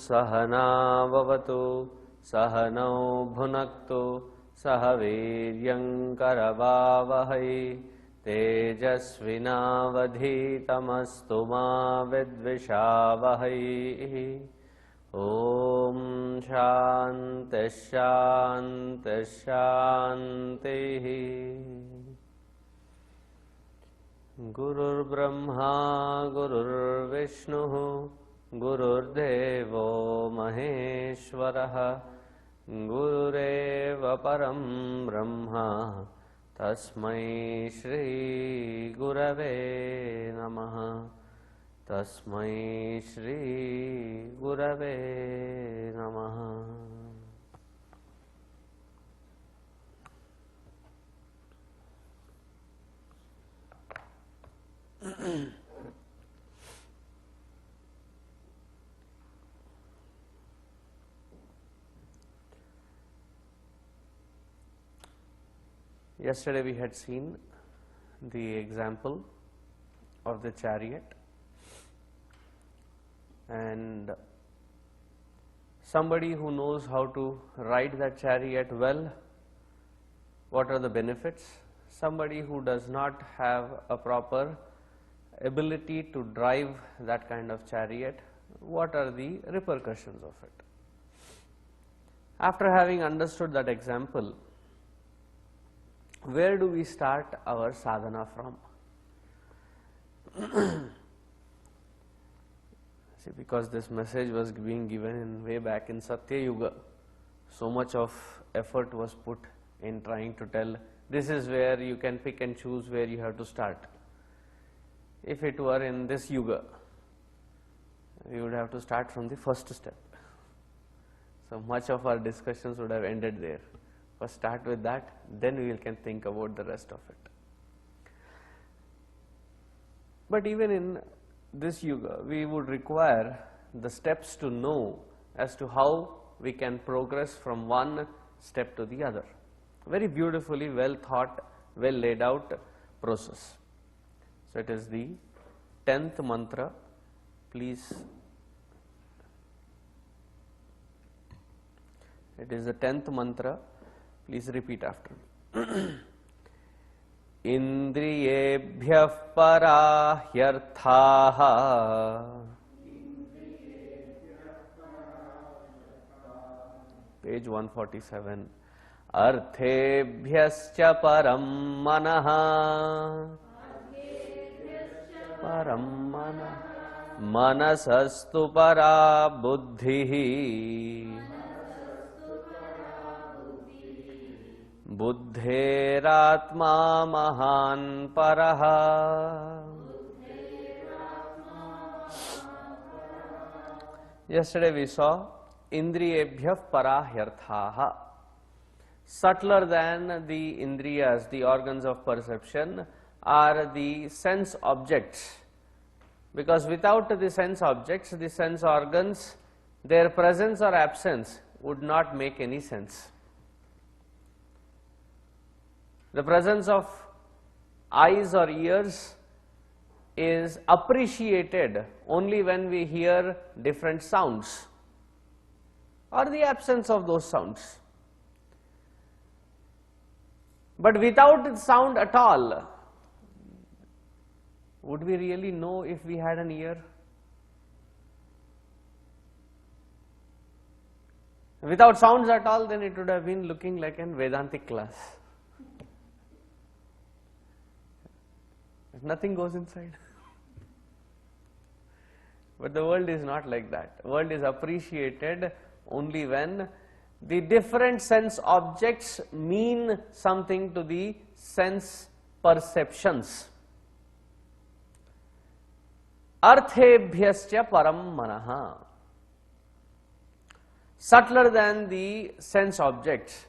सहनाववतु सहनौ भुनक्तु सह वीर्यङ्करवावहै तेजस्विनावधीतमस्तु मा विद्विषावहै। ॐ शान्तिः शान्तिः शान्तिः। गुरुर्ब्रह्मा गुरुर्विष्णुः गुरुर्देवो महेश्वरः गुरुरेव परं ब्रह्म तस्मै श्री गुरवे नमः। तस्मै श्री गुरवे नमः। Yesterday we had seen the example of the chariot, and somebody who knows how to ride that chariot well, what are the benefits? Somebody who does not have a proper ability to drive that kind of chariot, what are the repercussions of it? After having understood that example, where do we start our sadhana from? See, because this message was being given in way back in Satya Yuga, so much of effort was put in trying to tell this is where you can pick and choose where you have to start. If it were in this Yuga, we would have to start from the first step. So much of our discussions would have ended there. First start with that, then we can think about the rest of it. But even in this Yuga, we would require the steps to know as to how we can progress from one step to the other. Very beautifully, well thought, well laid out process. So it is the 10th mantra. Please, it is the 10th mantra. Please repeat after me. Indriyebhyah parahyarthaah. Page 147. Arthebhyascha param manah. Param manah. Manasastu para buddhihi. बुद्धेरात्मा महान परः। Yesterday we saw indriyebhyah parahyarthaah. Subtler than the indriyas, the organs of perception, are the sense objects, because without the sense objects, the sense organs, their presence or absence would not make any sense. The presence of eyes or ears is appreciated only when we hear different sounds or the absence of those sounds. But without sound at all, would we really know if we had an ear? Without sounds at all, then it would have been looking like an Vedantic class. Nothing goes inside. But the world is not like that. The world is appreciated only when the different sense objects mean something to the sense perceptions. Arthebhyascha param manah. Subtler than the sense objects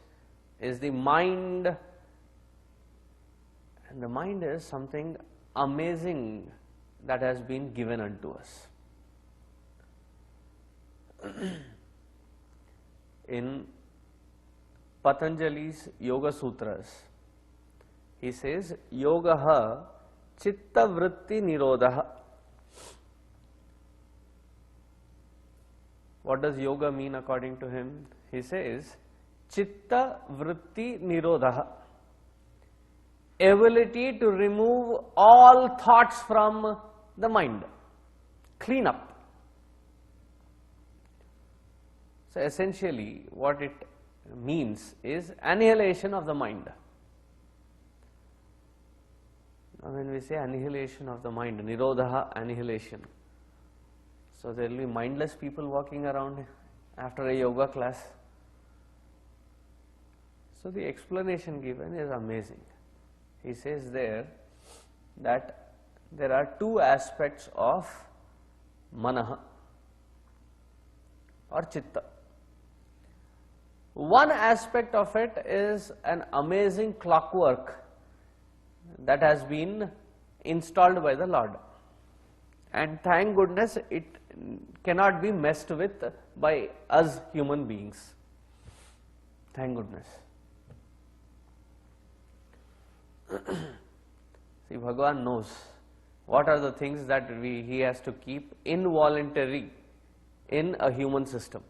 is the mind, and the mind is something amazing that has been given unto us. In Patanjali's Yoga Sutras, he says, Yogaha chitta vritti nirodha. What does yoga mean according to him? He says, Chitta Vritti Nirodha, ability to remove all thoughts from the mind, clean up. So essentially what it means is annihilation of the mind. Now when we say annihilation of the mind, Nirodha, annihilation. So there will be mindless people walking around after a yoga class. So the explanation given is amazing. He says there that there are two aspects of manaha or chitta. One aspect of it is an amazing clockwork that has been installed by the Lord, and thank goodness it cannot be messed with by us human beings. Thank goodness. See, Bhagavan knows what are the things that he has to keep involuntary in a human system,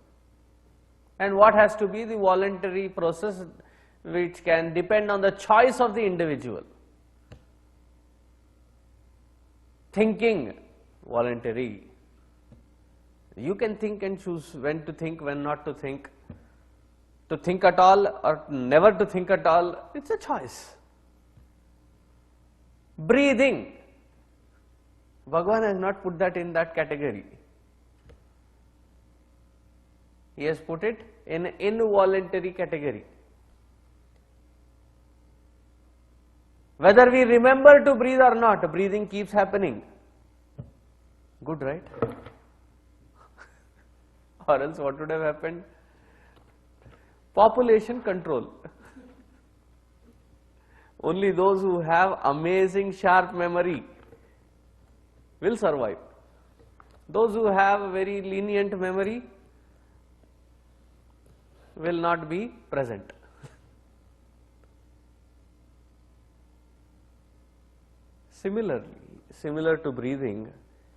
and what has to be the voluntary process which can depend on the choice of the individual. Thinking, voluntary. You can think and choose when to think, when not to think at all or never to think at all. It's a choice. Breathing, Bhagavan has not put that in that category. He has put it in an involuntary category. Whether we remember to breathe or not, breathing keeps happening. Good, right? Or else what would have happened? Population control. Only those who have amazing sharp memory will survive. Those who have very lenient memory will not be present. Similarly, similar to breathing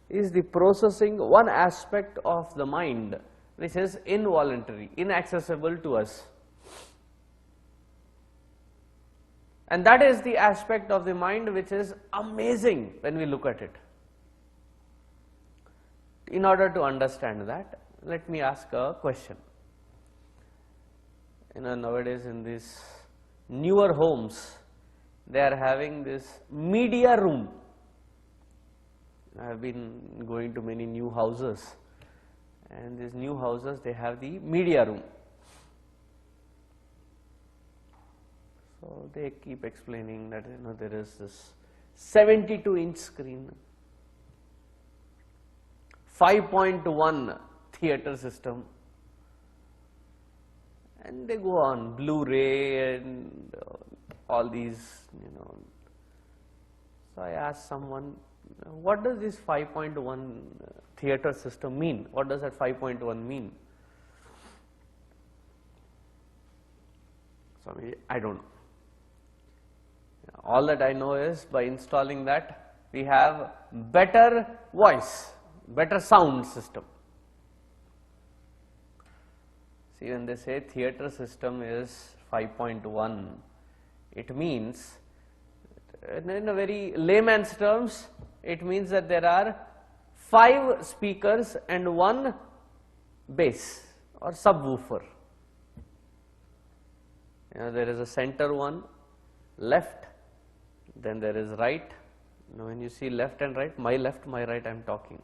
is the processing, one aspect of the mind which is involuntary, inaccessible to us. And that is the aspect of the mind which is amazing when we look at it. In order to understand that, let me ask a question. Nowadays in these newer homes, they are having this media room. I have been going to many new houses, and these new houses, they have the media room. So they keep explaining that there is this 72-inch screen, 5.1 theater system, and they go on Blu-ray and all these, So I asked someone, what does this 5.1 theater system mean? What does that 5.1 mean? Swami, I don't know. All that I know is by installing that, we have better voice, better sound system. See, when they say theater system is 5.1, it means, in a very layman's terms, it means that there are 5 speakers and 1 bass or subwoofer. There is a center one, left, then there is right. When you see left and right, my left, my right, I am talking.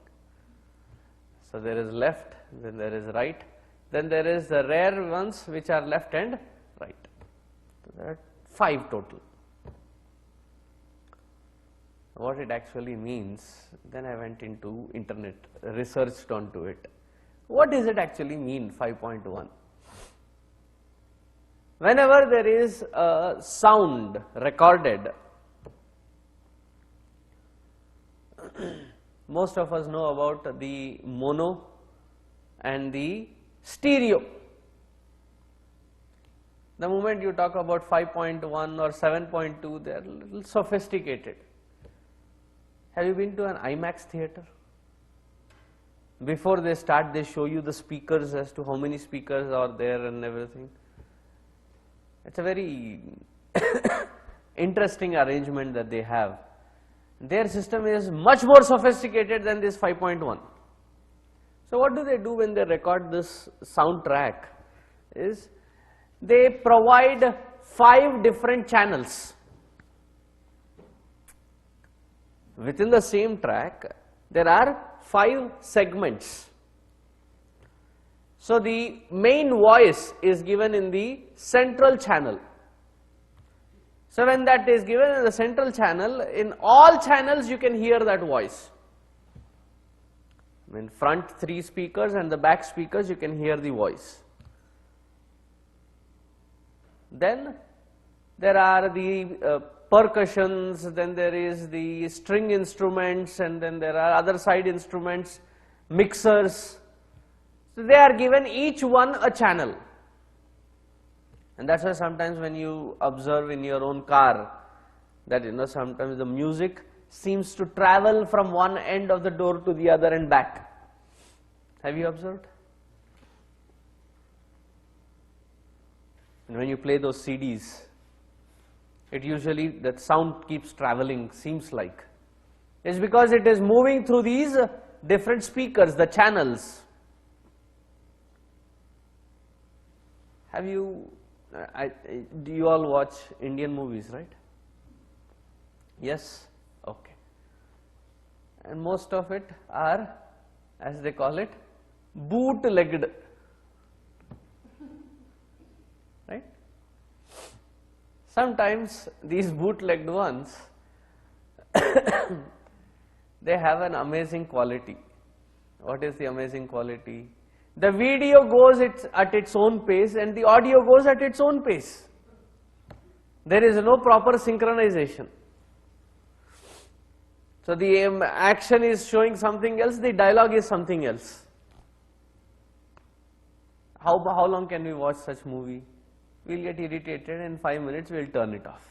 So there is left, then there is right, then there is the rare ones which are left and right. So there are 5 total. What it actually means, then I went into internet, researched onto it. What does it actually mean, 5.1? Whenever there is a sound recorded, most of us know about the mono and the stereo. The moment you talk about 5.1 or 7.2, they are a little sophisticated. Have you been to an IMAX theater? Before they start, they show you the speakers as to how many speakers are there and everything. It's a very interesting arrangement that they have. Their system is much more sophisticated than this 5.1. So what do they do when they record this soundtrack? Is they provide 5 different channels. Within the same track, there are 5 segments. So the main voice is given in the central channel. So when that is given in the central channel, in all channels you can hear that voice. In front 3 speakers and the back speakers you can hear the voice. Then there are the percussions, then there is the string instruments, and then there are other side instruments, mixers. So they are given each one a channel. And that's why sometimes when you observe in your own car that sometimes the music seems to travel from one end of the door to the other and back. Have you observed? And when you play those CDs, it usually, that sound keeps traveling, seems like. It's because it is moving through these different speakers, the channels. Have you, do you all watch Indian movies, right? Yes? Okay. And most of it are, as they call it, bootlegged. Right? Sometimes these bootlegged ones, they have an amazing quality. What is the amazing quality? The video goes at its own pace and the audio goes at its own pace. There is no proper synchronization. So the action is showing something else, the dialogue is something else. How long can we watch such movie? We'll get irritated, in 5 minutes we'll turn it off.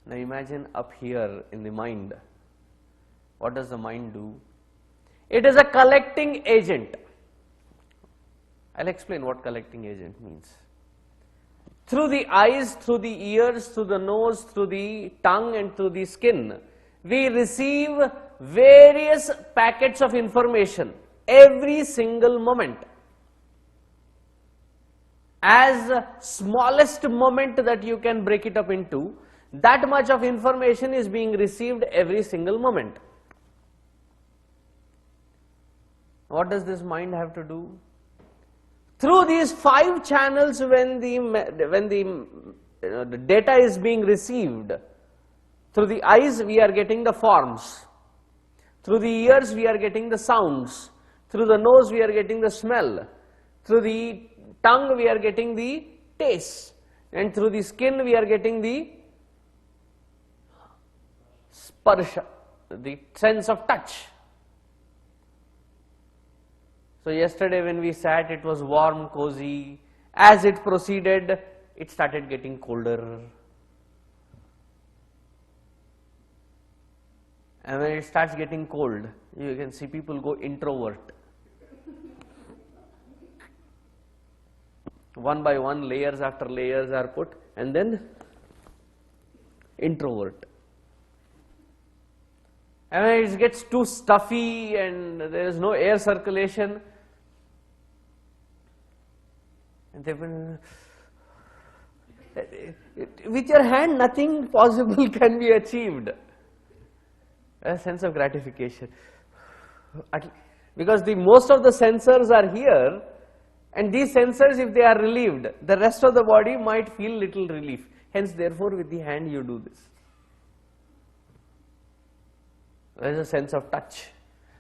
Now imagine up here in the mind. What does the mind do? It is a collecting agent. I'll explain what collecting agent means. Through the eyes, through the ears, through the nose, through the tongue and through the skin, we receive various packets of information every single moment. As smallest moment that you can break it up into, that much of information is being received every single moment. What does this mind have to do? Through these 5 channels, when the data is being received, through the eyes we are getting the forms, through the ears we are getting the sounds, through the nose we are getting the smell, through the tongue we are getting the taste, and through the skin we are getting the sparsha, the sense of touch. So yesterday when we sat, it was warm, cozy. As it proceeded, it started getting colder. And when it starts getting cold, you can see people go introvert. One by one, layers after layers are put, and then introvert. And when it gets too stuffy and there is no air circulation, and with your hand nothing possible can be achieved. A sense of gratification. Because most of the sensors are here, and these sensors, if they are relieved, the rest of the body might feel little relief. Hence, therefore, with the hand you do this. There is a sense of touch.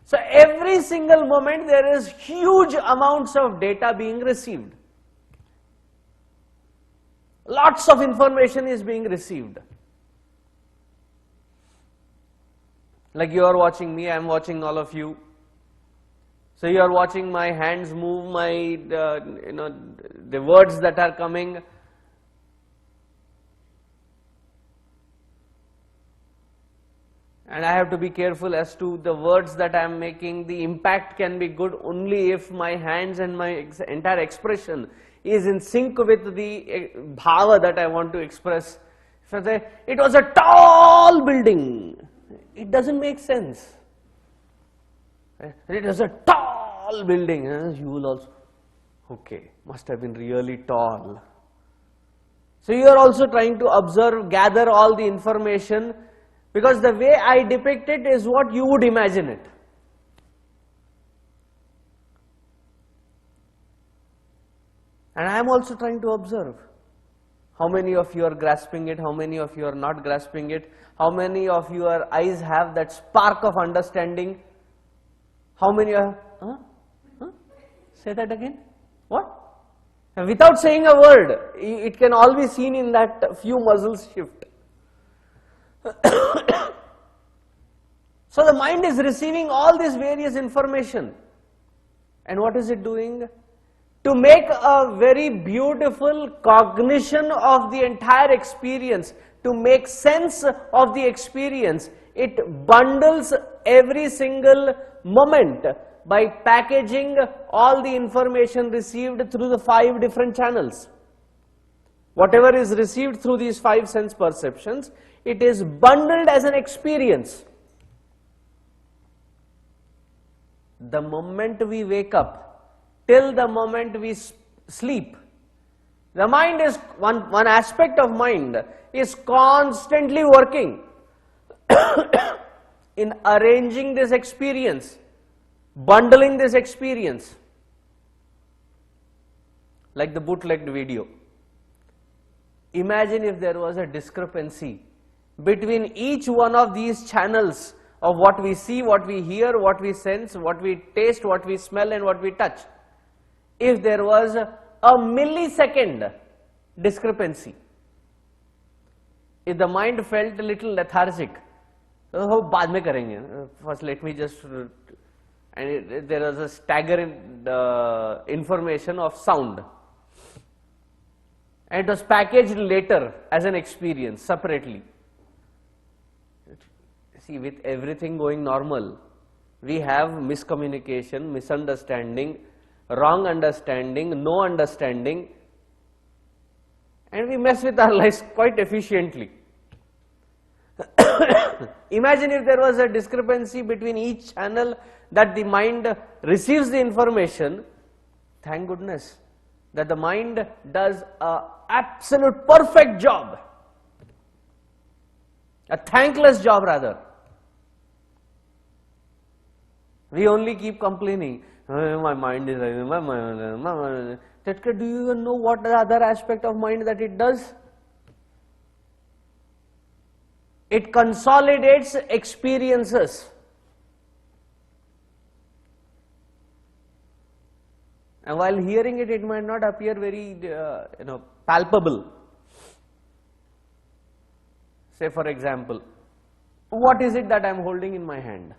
So every single moment there is huge amounts of data being received. Lots of information is being received. Like you are watching me, I am watching all of you. So you are watching my hands move, the words that are coming. And I have to be careful as to the words that I am making. The impact can be good only if my hands and my entire expression is in sync with the bhava that I want to express. If I say, it was a tall building, it doesn't make sense. It was a tall building, you will also, okay, must have been really tall. So you are also trying to observe, gather all the information, because the way I depict it is what you would imagine it. And I am also trying to observe how many of you are grasping it, how many of you are not grasping it, how many of your eyes have that spark of understanding, how many are, say that again, what? And without saying a word, it can all be seen in that few muscles shift. So the mind is receiving all this various information, and what is it doing? To make a very beautiful cognition of the entire experience, to make sense of the experience, it bundles every single moment by packaging all the information received through the 5 different channels. Whatever is received through these 5 sense perceptions, it is bundled as an experience. The moment we wake up, till the moment we sleep, the mind is, one aspect of mind is constantly working in arranging this experience, bundling this experience, like the bootlegged video. Imagine if there was a discrepancy between each one of these channels of what we see, what we hear, what we sense, what we taste, what we smell, and what we touch. If there was a millisecond discrepancy, if the mind felt a little lethargic, oh, baad mein karenge, first let me just, and there was a staggering information of sound, and it was packaged later as an experience separately. See, with everything going normal, we have miscommunication, misunderstanding, wrong understanding, no understanding, and we mess with our lives quite efficiently. Imagine if there was a discrepancy between each channel that the mind receives the information. Thank goodness that the mind does an absolute perfect job, a thankless job rather. We only keep complaining, my mind is, my mind. Do you even know what the other aspect of mind that it does? It consolidates experiences. And while hearing it, it might not appear very, palpable. Say for example, what is it that I am holding in my hand?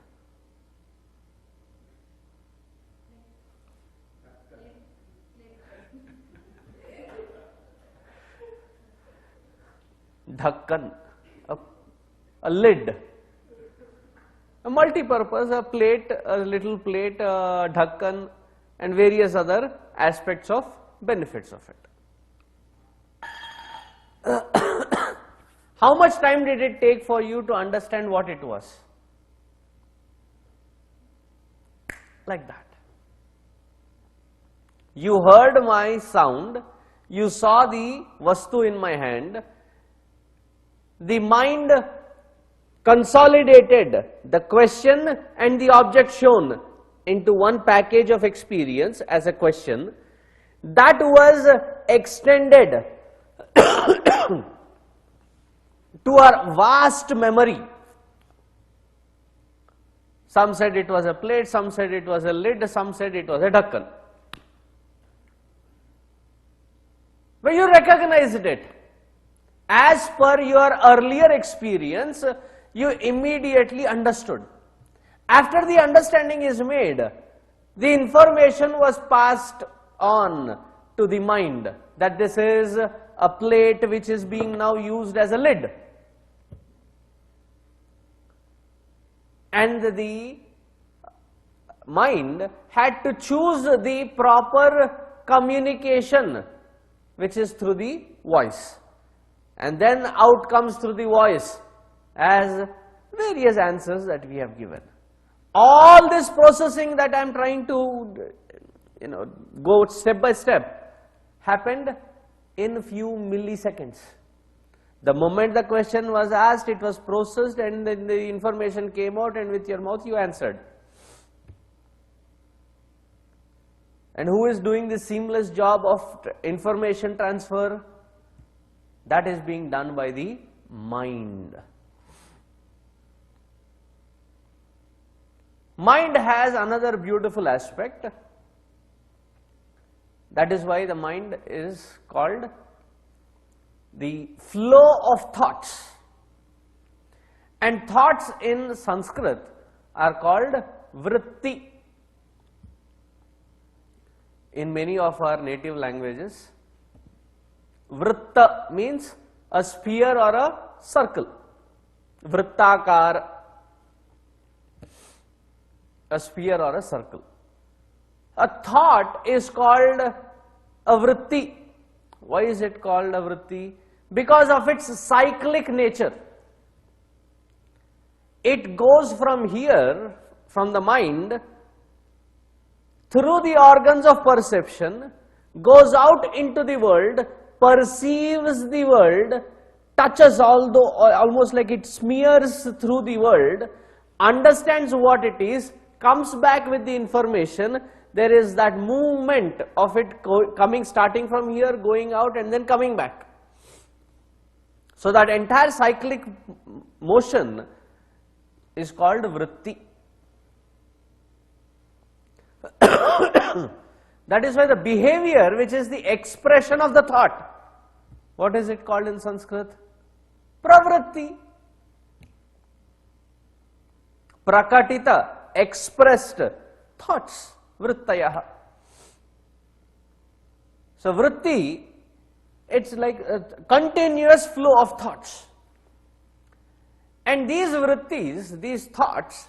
Dhakkan, a lid, a multi-purpose, a plate, a little plate, a dhakkan, and various other aspects of benefits of it. How much time did it take for you to understand what it was? Like that. You heard my sound, you saw the vastu in my hand, the mind consolidated the question and the object shown into one package of experience as a question that was extended to our vast memory. Some said it was a plate, some said it was a lid, some said it was a dhakkan. But you recognized it. As per your earlier experience, you immediately understood. After the understanding is made, the information was passed on to the mind that this is a plate which is being now used as a lid. and the mind had to choose the proper communication, which is through the voice, and then out comes through the voice as various answers that we have given. All this processing that I am trying to go step by step happened in few milliseconds. The moment the question was asked, it was processed, and then the information came out, and with your mouth you answered. And who is doing this seamless job of information transfer? That is being done by the mind. Mind has another beautiful aspect. That is why the mind is called the flow of thoughts. And thoughts in Sanskrit are called vritti. In many of our native languages, vritta means a sphere or a circle. Vrittakar, a sphere or a circle. A thought is called a vritti. Why is it called a vritti? Because of its cyclic nature. It goes from here, from the mind, through the organs of perception, goes out into the world, perceives the world, touches almost like it smears through the world, understands what it is, comes back with the information. There is that movement of it starting from here, going out, and then coming back. So that entire cyclic motion is called vritti. That is why the behavior, which is the expression of the thought, what is it called in Sanskrit? Pravritti. Prakatita, expressed thoughts, vrittayah. So vritti, it's like a continuous flow of thoughts. And these vrittis, these thoughts,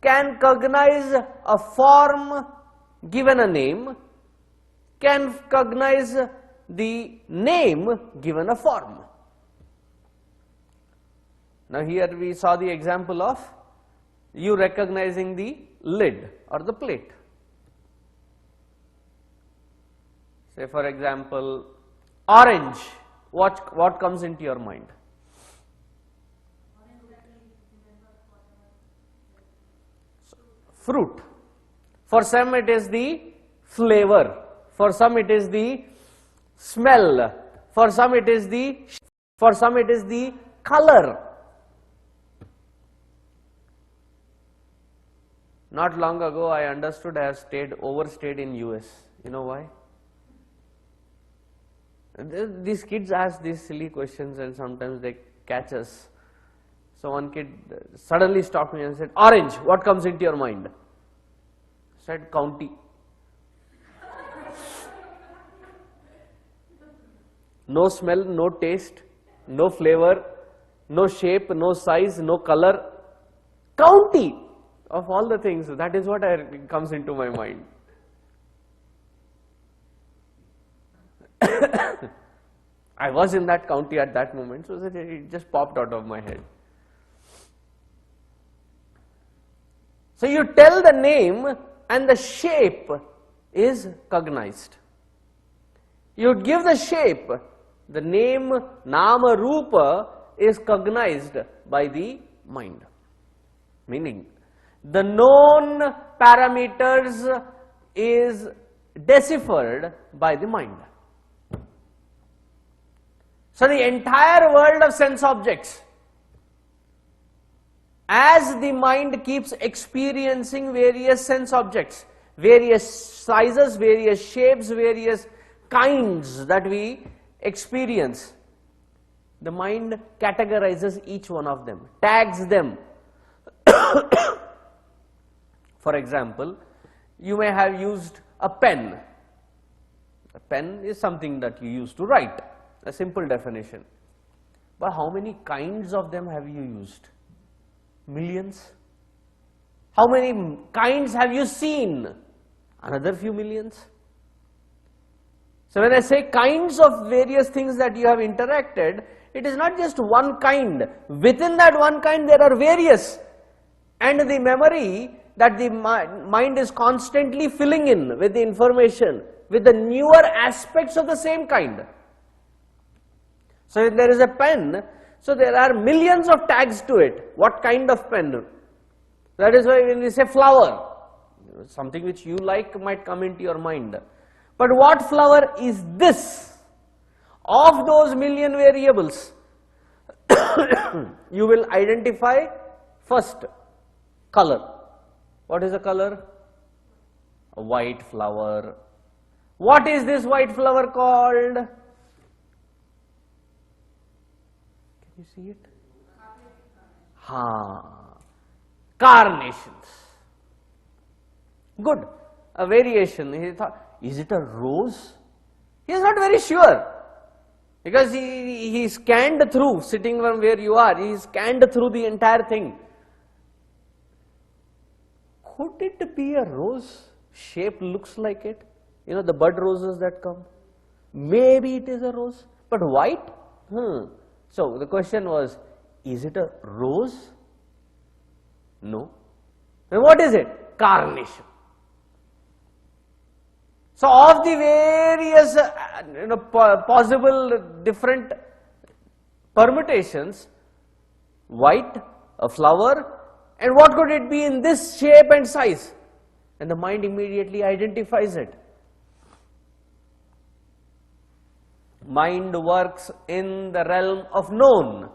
can cognize a form given a name, can cognize the name given a form. Now here we saw the example of you recognizing the lid or the plate. Say for example, orange, what comes into your mind? Fruit. For some it is the flavor, for some it is the smell, for some it is the color. Not long ago I understood I have overstayed in US. You know why? These kids ask these silly questions and sometimes they catch us. So one kid suddenly stopped me and said, orange, what comes into your mind? I said, county. No smell, no taste, no flavor, no shape, no size, no color. County of all the things, that is what comes into my mind. I was in that county at that moment, so it just popped out of my head. So you tell the name and the shape is cognized. You give the shape, the name, nama, rupa is cognized by the mind. Meaning, the known parameters is deciphered by the mind. So the entire world of sense objects, as the mind keeps experiencing various sense objects, various sizes, various shapes, various kinds that we experience, the mind categorizes each one of them, tags them. For example, you may have used a pen. A pen is something that you use to write, a simple definition. But how many kinds of them have you used? Millions? How many kinds have you seen? Another few millions. So when I say kinds of various things that you have interacted, it is not just one kind. Within that one kind there are various. And the memory that the mind is constantly filling in with the information, with the newer aspects of the same kind. So if there is a pen, so there are millions of tags to it. What kind of pen? That is why when we say flower, something which you like might come into your mind. But what flower is this? Of those million variables, you will identify first color. What is the color? A white flower. What is this white flower called? Can you see it? Carnations. Good. A variation. He thought, is it a rose? He is not very sure. Because he scanned through, sitting from where you are, he scanned through the entire thing. Could it be a rose? Shape looks like it. You know the bud roses that come. Maybe it is a rose. But white? So the question was, is it a rose? No. Then what is it? Carnation. So of the various possible different permutations, white, a flower, and what could it be in this shape and size? And the mind immediately identifies it. Mind works in the realm of known.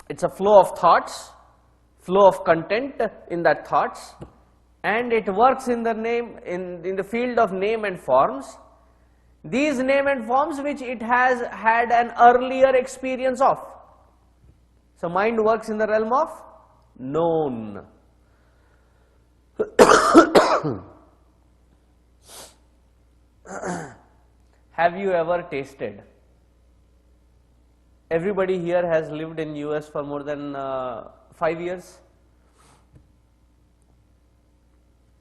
It's a flow of thoughts, flow of content in that thoughts, and it works in the in the field of name and forms. These name and forms which it has had an earlier experience of. So mind works in the realm of known. Have you ever tasted? Everybody here has lived in US for more than 5 years.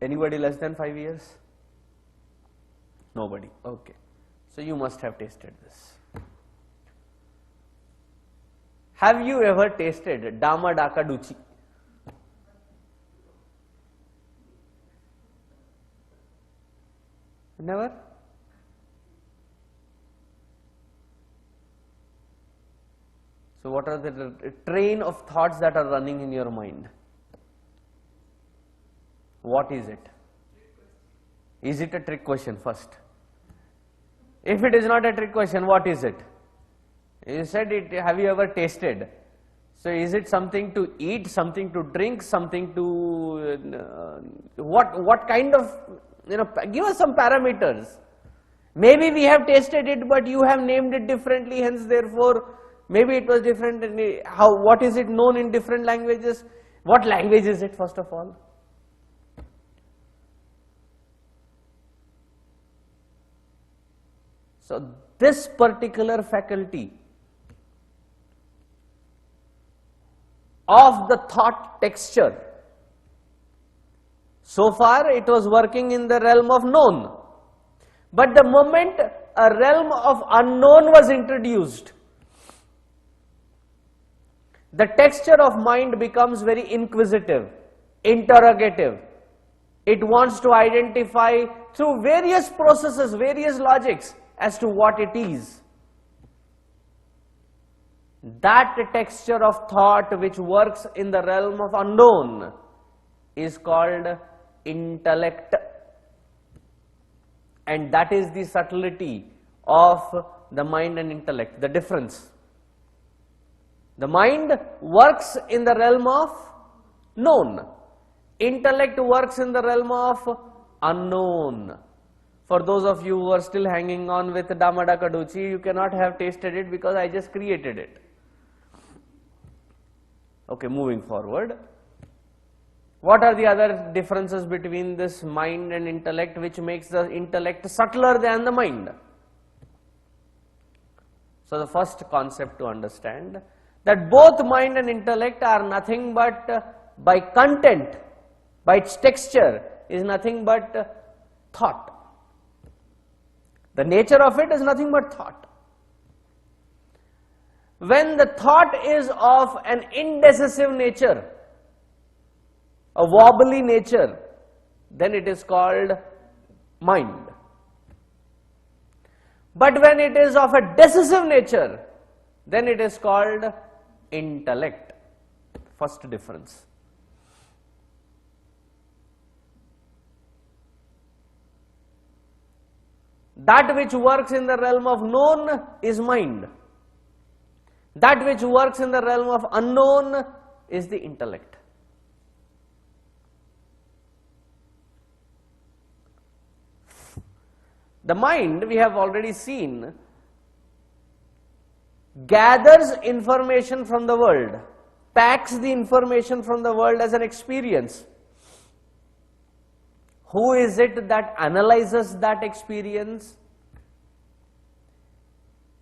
Anybody less than 5 years? Nobody. Okay. So you must have tasted this. Have you ever tasted Dama Daka Duchi? Never? So what are the train of thoughts that are running in your mind? What is it? Is it a trick question first? If it is not a trick question, what is it? You said it, have you ever tasted? So is it something to eat, something to drink, something to, what kind of, give us some parameters. Maybe we have tasted it, but you have named it differently, hence therefore, maybe it was different. What is it known in different languages? What language is it first of all? So this particular faculty of the thought texture, so far it was working in the realm of known, but the moment a realm of unknown was introduced, the texture of mind becomes very inquisitive, interrogative. It wants to identify through various processes, various logics as to what it is. That texture of thought which works in the realm of unknown is called intellect, and that is the subtlety of the mind and intellect, the difference. The mind works in the realm of known, intellect works in the realm of unknown. For those of you who are still hanging on with Dama Daka Duchi, you cannot have tasted it because I just created it. Okay, moving forward. What are the other differences between this mind and intellect which makes the intellect subtler than the mind? So the first concept to understand, that both mind and intellect are nothing but by content, by its texture, is nothing but thought. The nature of it is nothing but thought. When the thought is of an indecisive nature, a wobbly nature, then it is called mind. But when it is of a decisive nature, then it is called intellect. First difference. That which works in the realm of known is mind. That which works in the realm of unknown is the intellect. The mind, we have already seen, gathers information from the world, packs the information from the world as an experience. Who is it that analyzes that experience?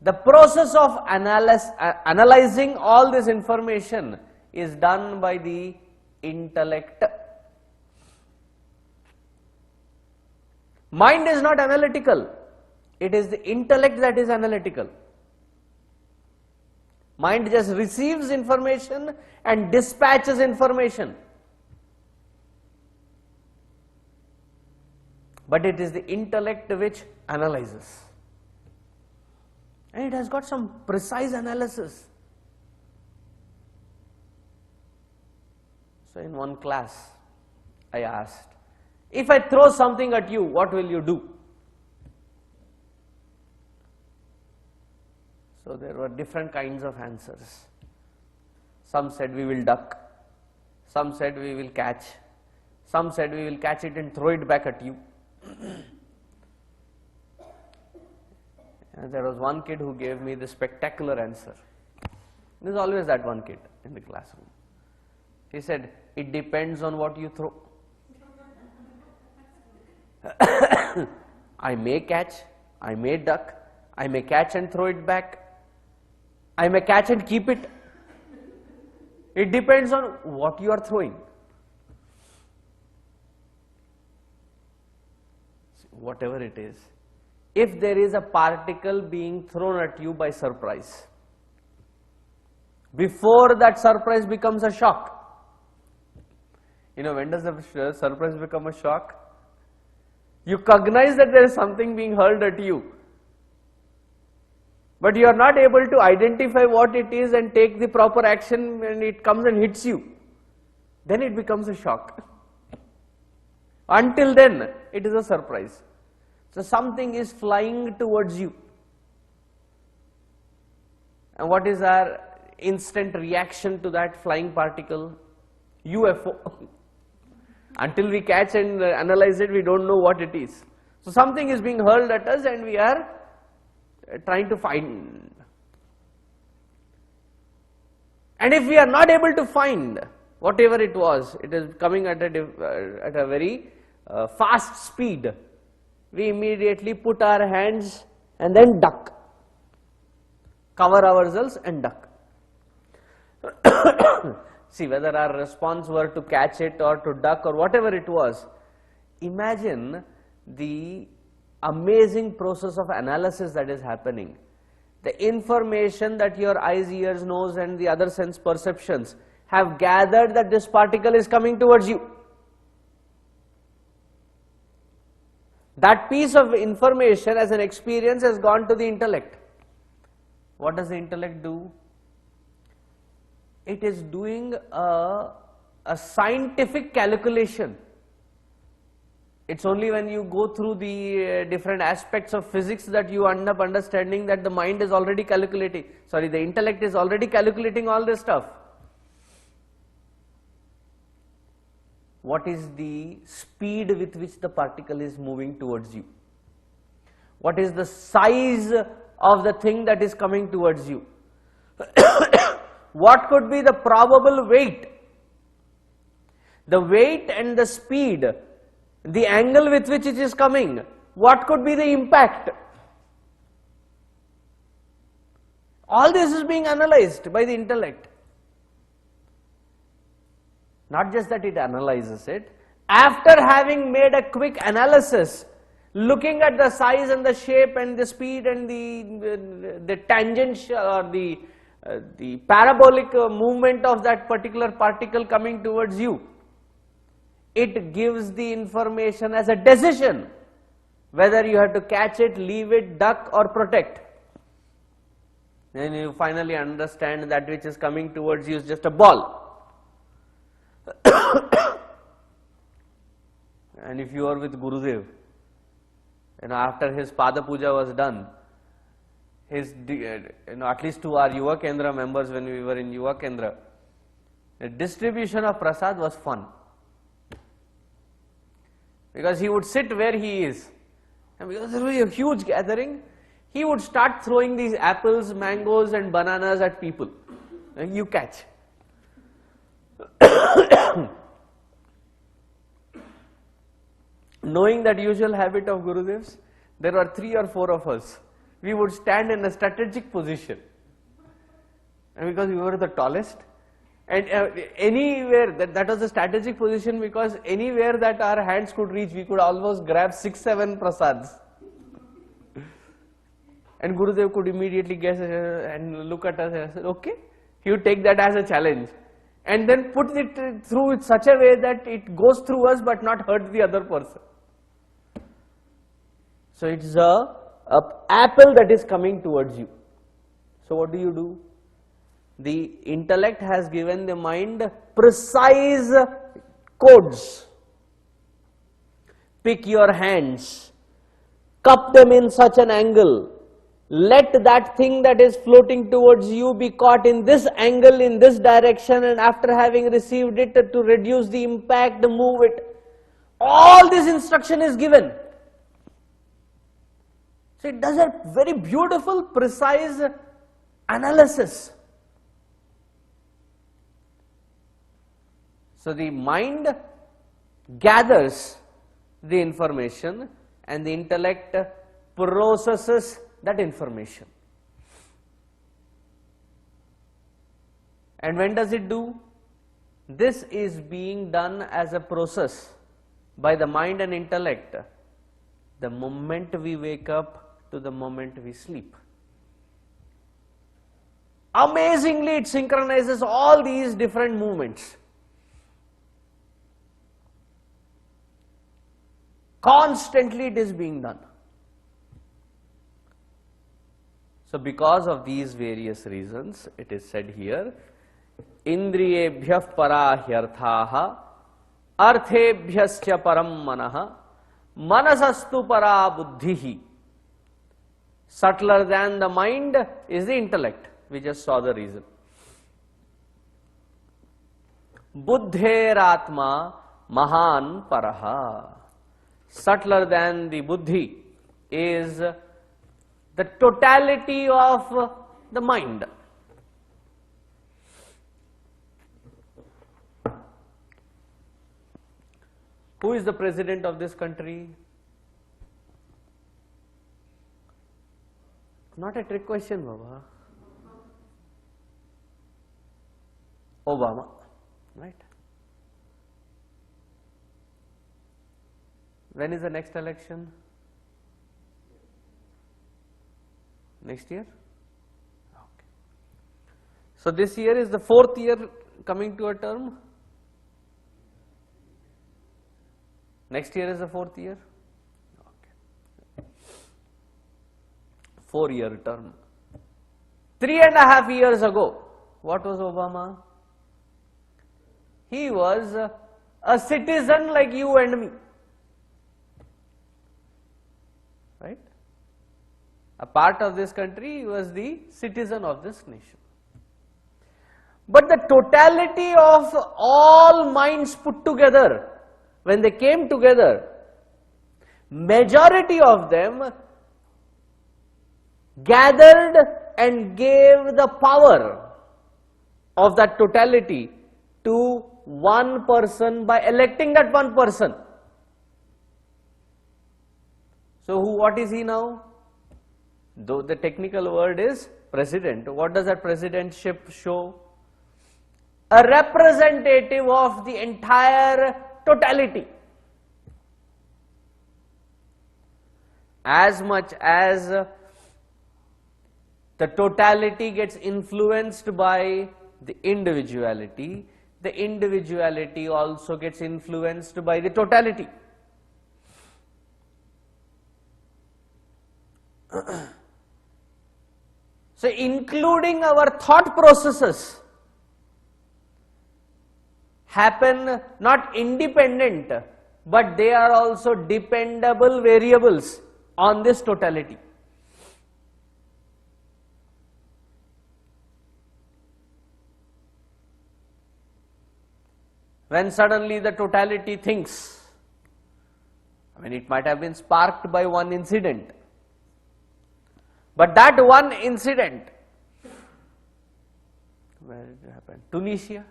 The process of analyzing all this information is done by the intellect. Mind is not analytical. It is the intellect that is analytical. Mind just receives information and dispatches information. But it is the intellect which analyzes. And it has got some precise analysis. So in one class, I asked, if I throw something at you, what will you do? So there were different kinds of answers. Some said we will duck. Some said we will catch. Some said we will catch it and throw it back at you. And there was one kid who gave me the spectacular answer. There's always that one kid in the classroom. He said, it depends on what you throw. I may catch, I may duck, I may catch and throw it back, I may catch and keep it. It depends on what you are throwing. Whatever it is. If there is a particle being thrown at you by surprise, before that surprise becomes a shock. You know, when does the surprise become a shock? You cognize that there is something being hurled at you, but you are not able to identify what it is and take the proper action when it comes and hits you. Then it becomes a shock. Until then, it is a surprise. So something is flying towards you. And what is our instant reaction to that flying particle? UFO. Until we catch and analyze it, we don't know what it is. So something is being hurled at us and we are trying to find. And if we are not able to find whatever it was, it is coming at a very fast speed, we immediately put our hands and then duck. Cover ourselves and duck. See, whether our response were to catch it or to duck or whatever it was, imagine the amazing process of analysis that is happening. The information that your eyes, ears, nose and the other sense perceptions have gathered that this particle is coming towards you. That piece of information as an experience has gone to the intellect. What does the intellect do? It is doing a scientific calculation. It's only when you go through the different aspects of physics that you end up understanding that the mind is already calculating, the intellect is already calculating all this stuff. What is the speed with which the particle is moving towards you? What is the size of the thing that is coming towards you? What could be the probable weight? The weight and the speed, the angle with which it is coming, what could be the impact? All this is being analyzed by the intellect. Not just that it analyzes it, after having made a quick analysis, looking at the size and the shape and the speed and the tangential or the parabolic movement of that particular particle coming towards you, it gives the information as a decision whether you have to catch it, leave it, duck or protect. Then you finally understand that which is coming towards you is just a ball. And if you are with Gurudev, after his Pada Puja was done, his, at least to our Yuva Kendra members when we were in Yuva Kendra, the distribution of prasad was fun. Because he would sit where he is, and because there was a huge gathering, he would start throwing these apples, mangoes and bananas at people. You catch. Knowing that usual habit of Gurudev's, there were 3 or 4 of us. We would stand in a strategic position, and because we were the tallest, and anywhere, that was a strategic position, because anywhere that our hands could reach, we could almost grab 6-7 prasads. And Gurudev could immediately guess and look at us and say, okay, he would take that as a challenge, and then put it through in such a way that it goes through us but not hurt the other person. So it's a apple that is coming towards you. So what do? The intellect has given the mind precise codes. Pick your hands, cup them in such an angle, let that thing that is floating towards you be caught in this angle, in this direction, and after having received it, to reduce the impact, move it. All this instruction is given. So it does a very beautiful, precise analysis. So the mind gathers the information and the intellect processes that information. And when does it do? This is being done as a process by the mind and intellect the moment we wake up to the moment we sleep. Amazingly, it synchronizes all these different movements. Constantly it is being done. So because of these various reasons, it is said here, Indriyebhyah para hyarthaha, arthebhyascha param manaha, manasastu para buddhihi. Subtler than the mind is the intellect. We just saw the reason. Buddheratma mahan paraha. Subtler than the buddhi is the totality of the mind. Who is the president of this country? Not a trick question, Baba. Obama, right? When is the next election? Next year? Okay. So this year is the 4th year coming to a term. Next year is the 4th year. Okay. 4-year term. 3.5 years ago, what was Obama? He was a citizen like you and me. Right? A part of this country, he was the citizen of this nation. But the totality of all minds put together, when they came together, majority of them gathered and gave the power of that totality to one person by electing that one person. So what is he now? Though the technical word is president, what does that presidentship show? A representative of the entire totality. As much as the totality gets influenced by the individuality also gets influenced by the totality. So, including our thought processes happen not independent, but they are also dependable variables on this totality. When suddenly the totality thinks, it might have been sparked by one incident, but that one incident, where did it happen? Tunisia,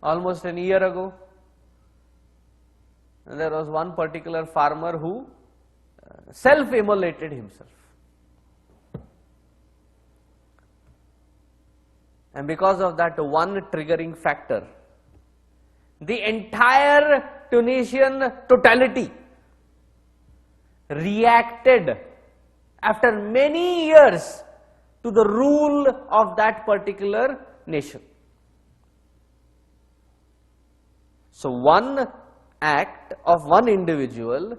almost a year ago. And there was one particular farmer who self-immolated himself. And because of that one triggering factor, the entire Tunisian totality reacted after many years to the rule of that particular nation. So one act of one individual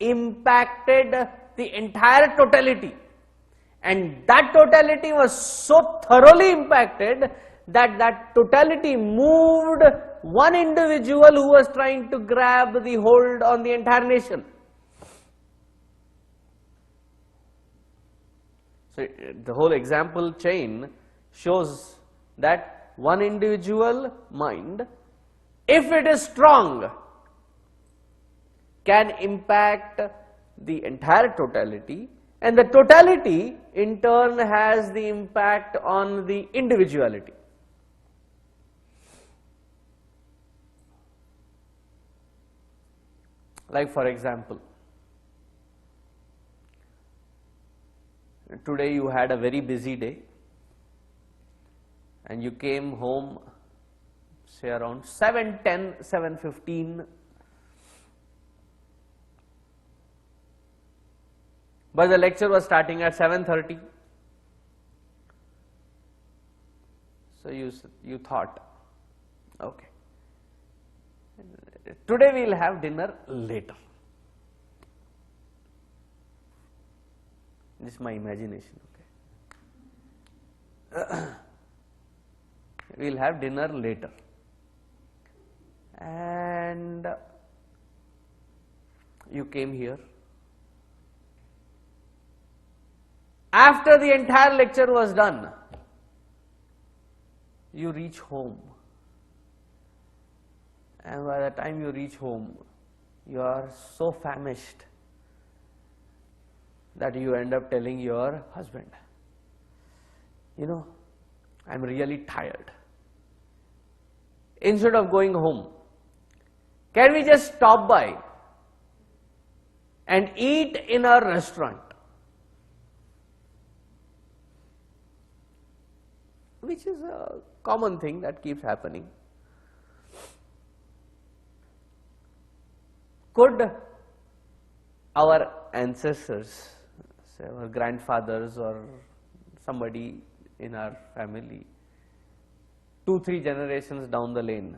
impacted the entire totality, and that totality was so thoroughly impacted that that totality moved one individual who was trying to grab the hold on the entire nation. So the whole example chain shows that one individual mind, if it is strong, can impact the entire totality, and the totality in turn has the impact on the individuality. Like for example, today you had a very busy day and you came home say around 7:10, 7:15, but the lecture was starting at 7:30. So you thought, okay, today we will have dinner later. This is my imagination, okay. We will have dinner later. And you came here. After the entire lecture was done, you reach home. And by the time you reach home, you are so famished that you end up telling your husband, I'm really tired. Instead of going home, can we just stop by and eat in a restaurant? Which is a common thing that keeps happening. Could our ancestors, say our grandfathers or somebody in our family, 2-3 generations down the lane,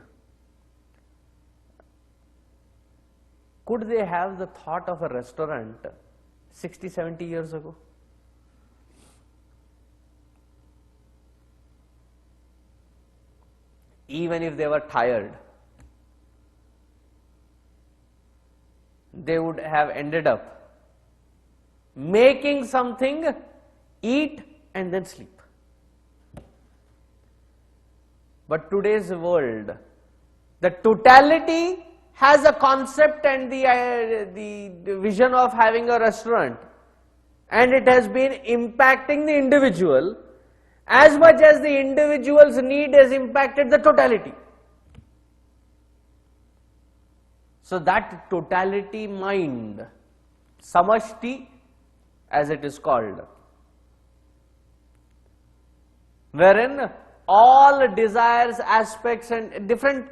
could they have the thought of a restaurant 60-70 years ago? Even if they were tired, they would have ended up making something, eat and then sleep. But today's world, the totality has a concept and the vision of having a restaurant, and it has been impacting the individual as much as the individual's need has impacted the totality. So that totality mind, samashti as it is called, wherein all desires, aspects and different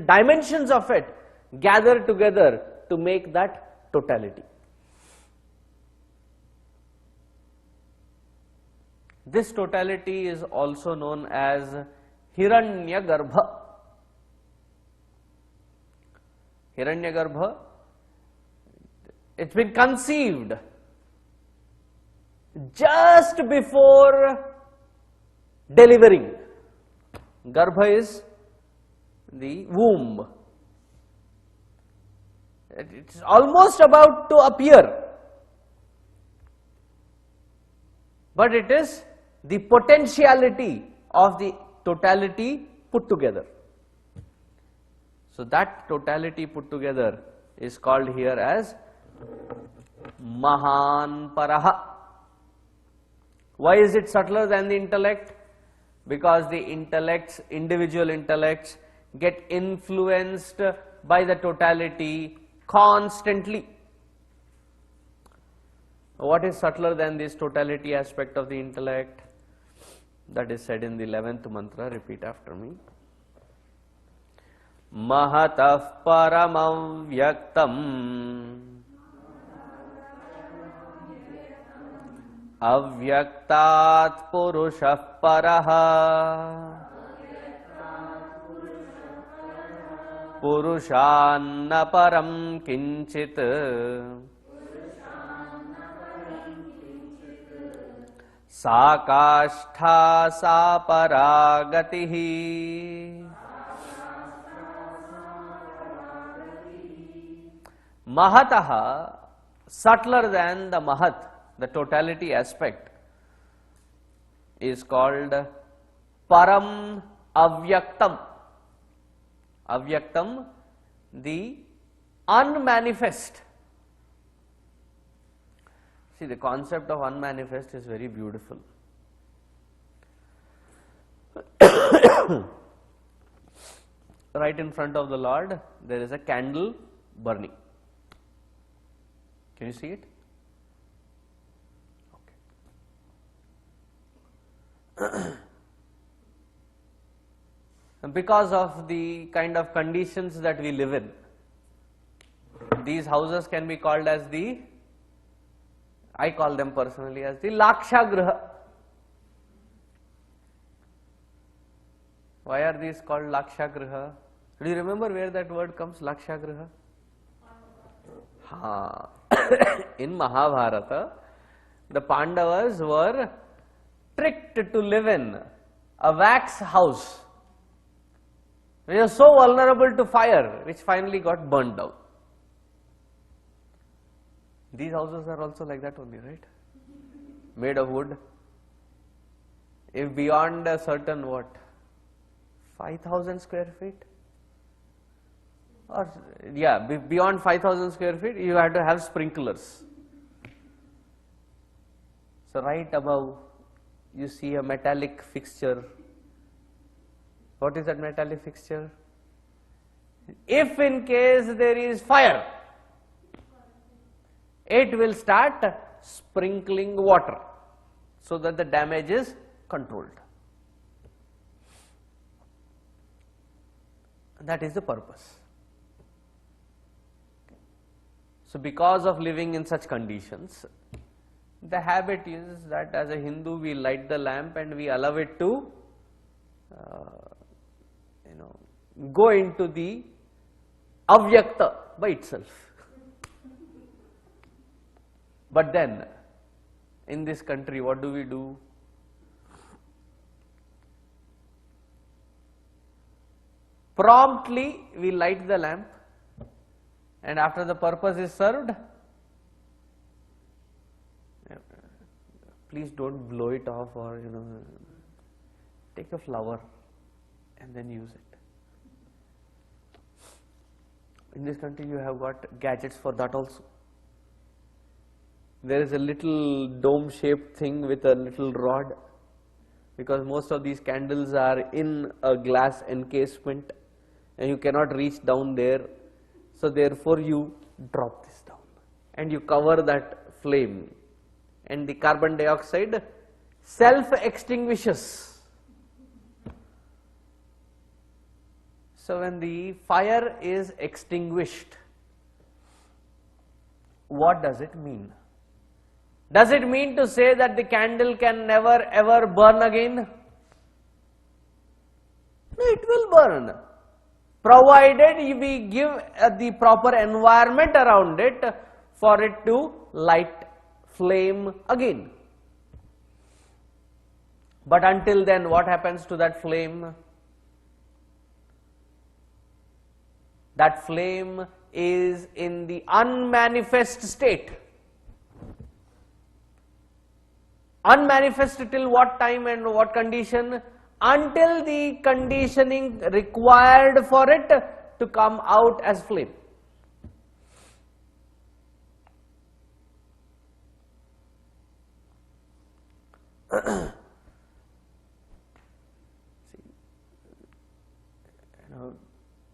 dimensions of it gather together to make that totality. This totality is also known as Hiranyagarbha. Hiranyagarbha, it's been conceived just before delivering. Garbha is the womb. It's almost about to appear, but it is the potentiality of the totality put together. So that totality put together is called here as Mahan Paraha. Why is it subtler than the intellect? Because the intellects, individual intellects, get influenced by the totality constantly. What is subtler than this totality aspect of the intellect? That is said in the 11th mantra. Repeat after me. Mahatah paramam vyaktam avyaktat purushah paraha purushanna param kinchit Sakashtha sa paragatihi. Mahataha, subtler than the Mahat, the totality aspect, is called Param Avyaktam. Avyaktam, the unmanifest. See, the concept of unmanifest is very beautiful. Right in front of the Lord, there is a candle burning. Can you see it? Okay. And because of the kind of conditions that we live in, these houses can be called as the, I call them personally as the Lakshagriha. Why are these called Lakshagriha? Do you remember where that word comes, Lakshagriha? Ha. In Mahabharata, the Pandavas were tricked to live in a wax house. They were so vulnerable to fire, which finally got burned down. These houses are also like that only, right? Made of wood. If beyond a certain what? 5,000 square feet? Or, yeah, beyond 5,000 square feet, you have to have sprinklers. So right above, you see a metallic fixture. What is that metallic fixture? If in case there is fire, it will start sprinkling water so that the damage is controlled. That is the purpose. So because of living in such conditions, the habit is that as a Hindu we light the lamp and we allow it to go into the avyakta by itself. But then in this country what do we do? Promptly we light the lamp, and after the purpose is served, please don't blow it off, or take a flower and then use it. In this country you have got gadgets for that also. There is a little dome shaped thing with a little rod, because most of these candles are in a glass encasement and you cannot reach down there. So therefore you drop this down and you cover that flame, and the carbon dioxide self extinguishes. So when the fire is extinguished, what does it mean? Does it mean to say that the candle can never ever burn again? No, it will burn, provided we give the proper environment around it for it to light flame again. But until then, what happens to that flame? That flame is in the unmanifest state. Unmanifest till what time and what condition? Until the conditioning required for it to come out as flame.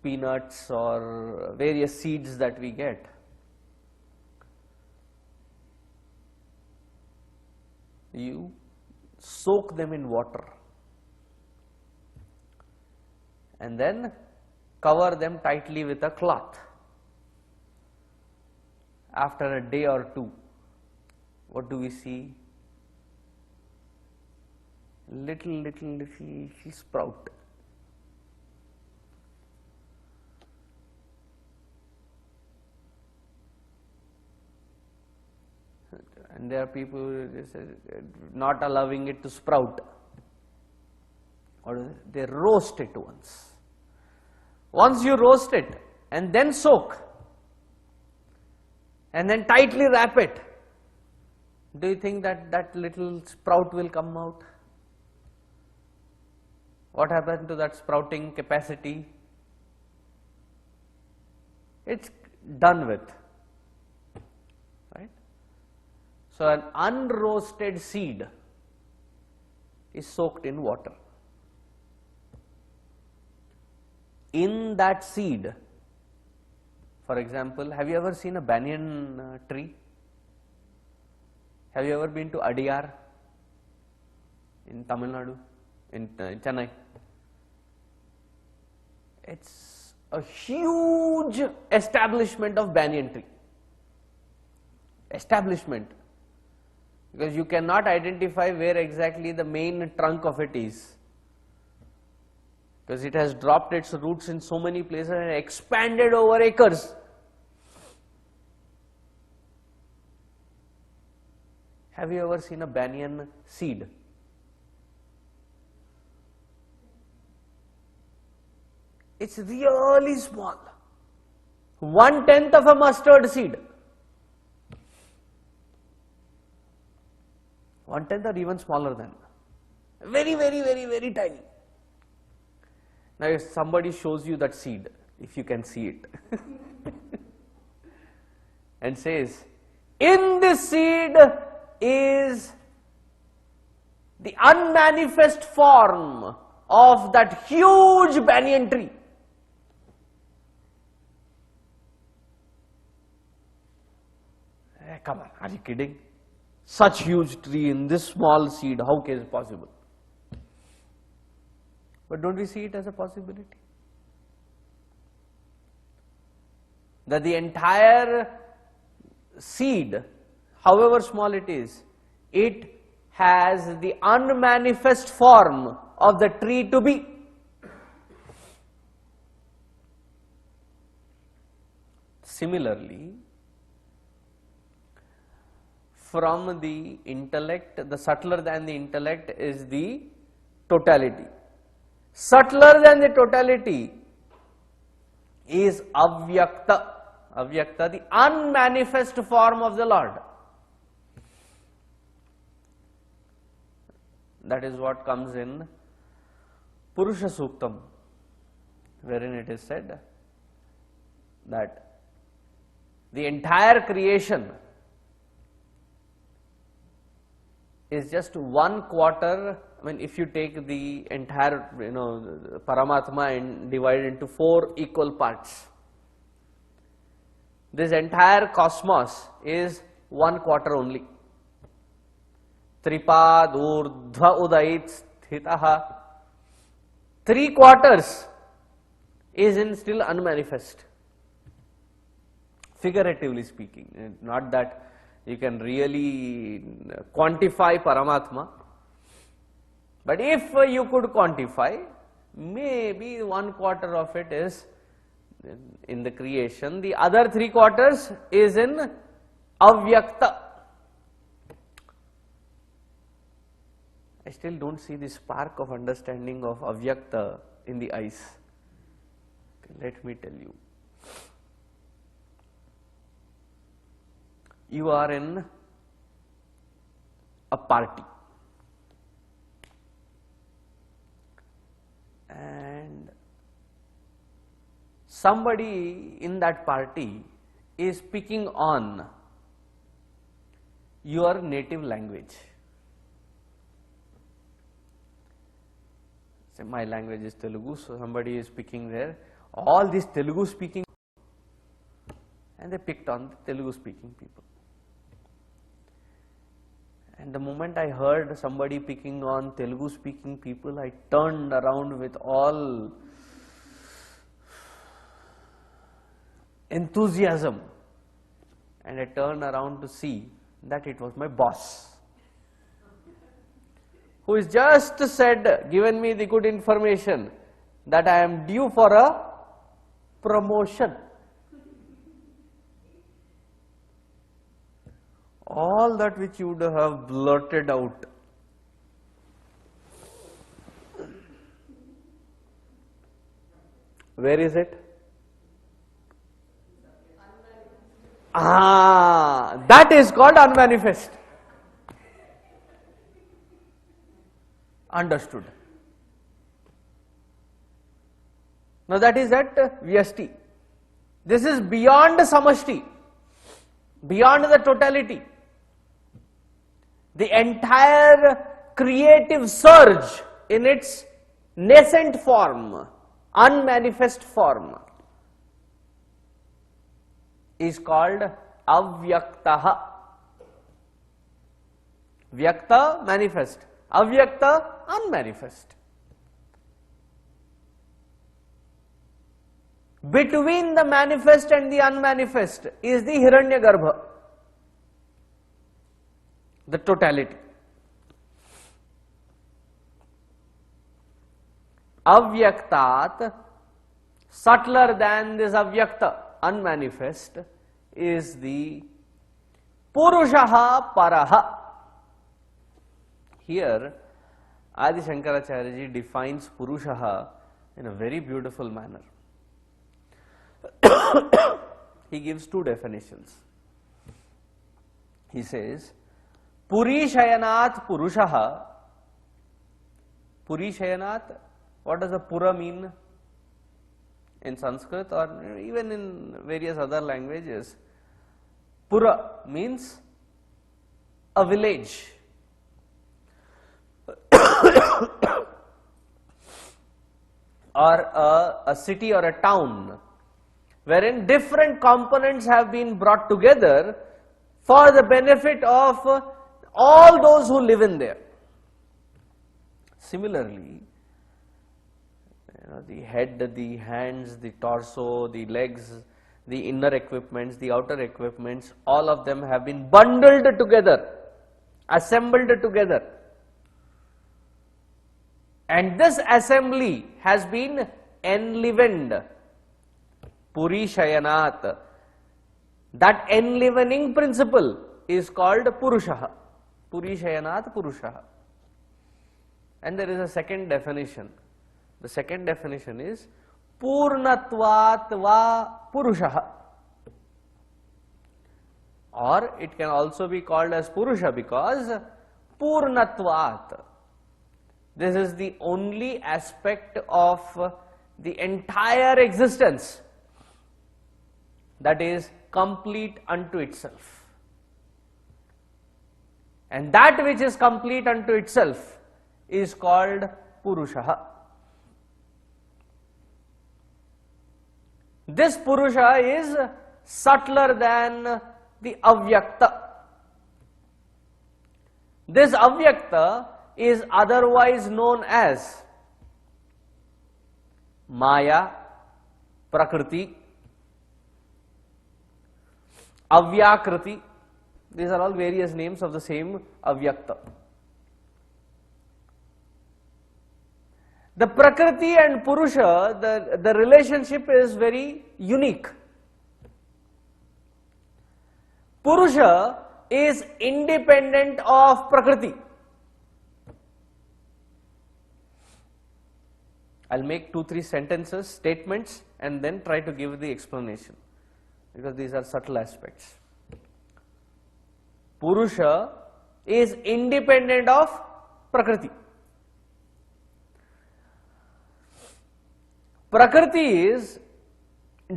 Peanuts or various seeds that we get. You soak them in water and then cover them tightly with a cloth. After a day or two, what do we see? Little sprout. And there are people who not allowing it to sprout. Or they roast it once. Once you roast it and then soak and then tightly wrap it, do you think that that little sprout will come out? What happened to that sprouting capacity? It's done with. Right? So an unroasted seed is soaked in water. In that seed, for example, have you ever seen a banyan tree? Have you ever been to Adiyar in Tamil Nadu, in Chennai? It's a huge establishment of banyan tree. Establishment. Because you cannot identify where exactly the main trunk of it is. Because it has dropped its roots in so many places and expanded over acres. Have you ever seen a banyan seed? It's really small. 1/10 of a mustard seed. 1/10 or even smaller than. Very tiny. Now if somebody shows you that seed, if you can see it, and says, in this seed is the unmanifest form of that huge banyan tree. Come on, are you kidding? Such huge tree in this small seed, how is it possible? But don't we see it as a possibility? That the entire seed, however small it is, it has the unmanifest form of the tree to be. Similarly, from the intellect, the subtler than the intellect is the totality. Subtler than the totality is avyakta. Avyakta, the unmanifest form of the Lord. That is what comes in Purusha Suktam, wherein it is said that the entire creation is just 1/4. I mean, if you take the entire, Paramatma and divide it into 4 equal parts, this entire cosmos is 1/4 only. Tripad urdhva udait sthitaha. 3/4 is in still unmanifest, figuratively speaking. Not that you can really quantify Paramatma, but if you could quantify, maybe 1/4 of it is in the creation, the other 3/4 is in Avyakta. I still don't see the spark of understanding of Avyakta in the eyes. Let me tell you. You are in a party, and somebody in that party is picking on your native language. Say my language is Telugu, so somebody is speaking there. All these Telugu speaking, and they picked on the Telugu speaking people. And the moment I heard somebody picking on Telugu speaking people, I turned around with all enthusiasm, and I turned around to see that it was my boss, who is just said, given me the good information that I am due for a promotion. All that which you would have blurted out. Where is it? That is called unmanifest. Understood. Now that is at Vyasti. This is beyond Samashti, beyond the totality. The entire creative surge in its nascent form, unmanifest form, is called Avyaktaha. Vyakta, manifest. Avyakta, unmanifest. Between the manifest and the unmanifest is the Hiranyagarbha, the totality. Avyaktat, subtler than this Avyakta, unmanifest, is the Purushaha Paraha. Here, Adi Shankaracharya ji defines Purushaha in a very beautiful manner. He gives two definitions. He says, Purishayanat Purushaha. Purishayanat, what does the Pura mean in Sanskrit or even in various other languages? Pura means a village. Or a city or a town, wherein different components have been brought together for the benefit of all those who live in there. Similarly, the head, the hands, the torso, the legs, the inner equipments, the outer equipments, all of them have been bundled together, assembled together. And this assembly has been enlivened. Purishayanat. That enlivening principle is called Purushaha. Purishayanat Purushaha. And there is a second definition. The second definition is Purnatvat va Purushaha. Or it can also be called as Purusha because Purnatvat. This is the only aspect of the entire existence that is complete unto itself. And that which is complete unto itself is called Purushaha. This Purusha is subtler than the Avyakta. This Avyakta is otherwise known as Maya, Prakriti, Avyakriti. These are all various names of the same Avyakta. The Prakriti and Purusha, the relationship is very unique. Purusha is independent of Prakriti. I'll make 2-3 sentences, statements, and then try to give the explanation, because these are subtle aspects. Purusha is independent of Prakriti. Prakriti is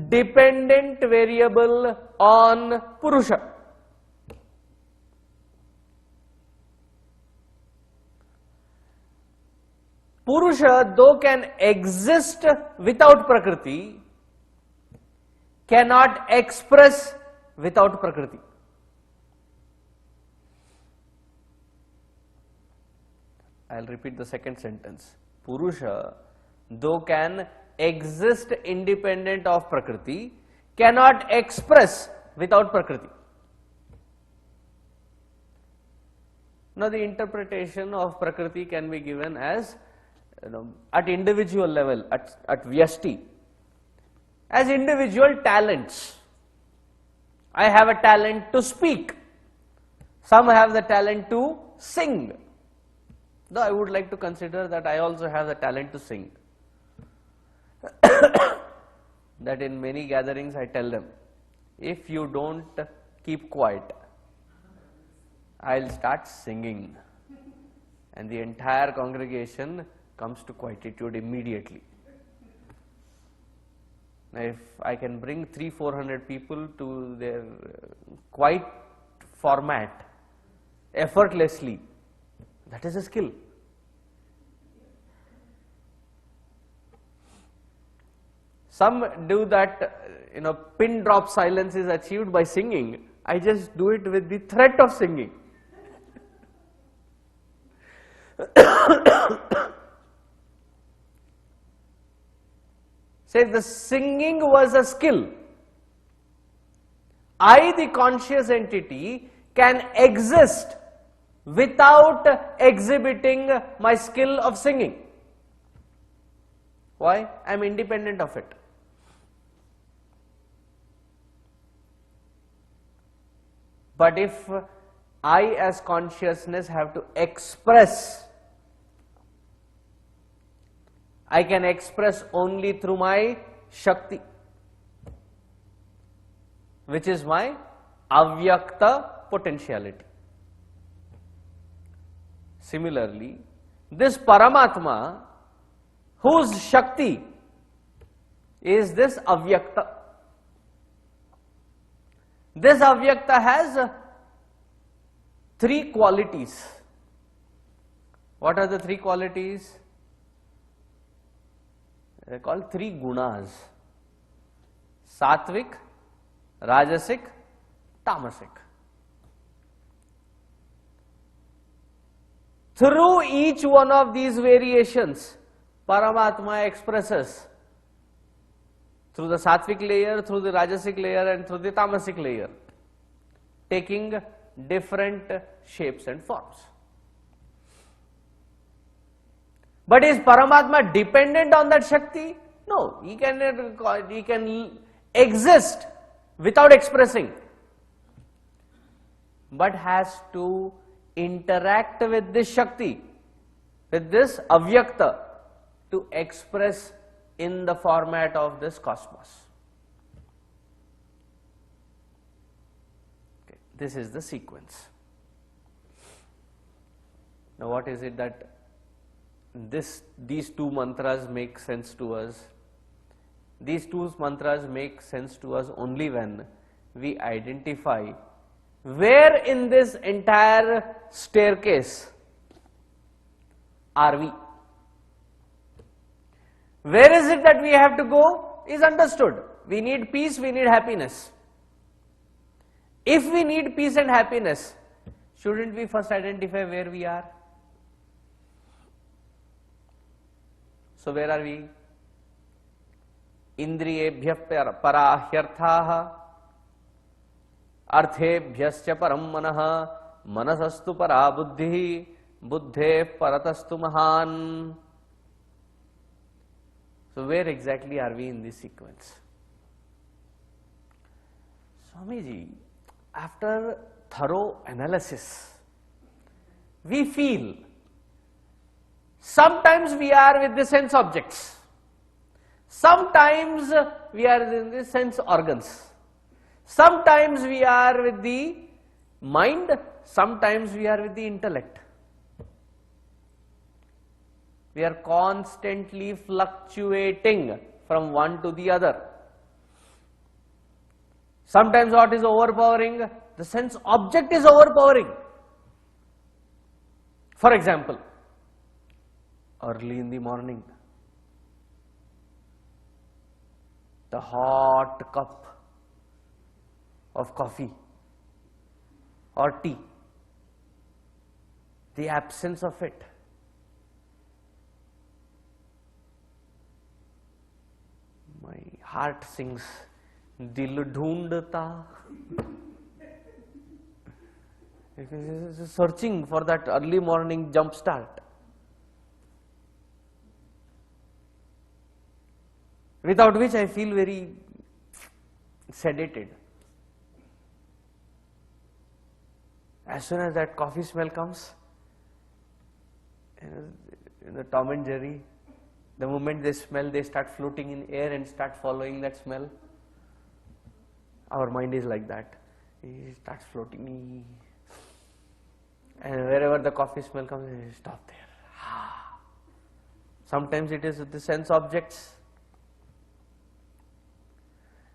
dependent variable on Purusha. Purusha, though can exist without Prakriti, cannot express without Prakriti. I'll repeat the second sentence. Purusha, though can exist independent of Prakriti, cannot express without Prakriti. Now, the interpretation of Prakriti can be given as, at individual level, at Vyashti, as individual talents. I have a talent to speak. Some have the talent to sing. Though I would like to consider that I also have the talent to sing. That in many gatherings I tell them, if you don't keep quiet, I'll start singing. And the entire congregation comes to quietude immediately. Now, if I can bring 300-400 people to their quiet format effortlessly, that is a skill. Some do that, pin drop silence is achieved by singing. I just do it with the threat of singing. Say the singing was a skill. I, the conscious entity, can exist without exhibiting my skill of singing. Why? I am independent of it. But if I as consciousness have to express, I can express only through my Shakti, which is my Avyakta potentiality. Similarly, this Paramatma, whose Shakti is this Avyakta. This Avyakta has 3 qualities. What are the 3 qualities? They are called 3 gunas: Satvik, Rajasic, Tamasic. Through each one of these variations, Paramatma expresses through the Sattvic layer, through the Rajasic layer, and through the Tamasic layer, taking different shapes and forms. But is Paramatma dependent on that Shakti? No, he can exist without expressing, but has to interact with this Shakti, with this Avyakta, to express in the format of this cosmos. Okay, this is the sequence. Now, what is it that these 2 mantras make sense to us? These 2 mantras make sense to us only when we identify where in this entire staircase are we. Where is it that we have to go is understood. We need peace, we need happiness. If we need peace and happiness, shouldn't we first identify where we are? So where are we? Indriyebhyah parahyarthaha arthebhyascha param manah manasastu para buddhi buddhe paratastu mahan. So where exactly are we in this sequence? Swamiji, after thorough analysis, we feel sometimes we are with the sense objects, sometimes we are in the sense organs, sometimes we are with the mind, sometimes we are with the intellect. We are constantly fluctuating from one to the other. Sometimes what is overpowering? The sense object is overpowering. For example, early in the morning, the hot cup of coffee or tea, the absence of it, my heart sings, Dil dhoondta. Searching for that early morning jump start. Without which I feel very sedated. As soon as that coffee smell comes, Tom and Jerry, the moment they smell, they start floating in air and start following that smell. Our mind is like that. It starts floating. And wherever the coffee smell comes, it stop there. Sometimes it is with the sense objects.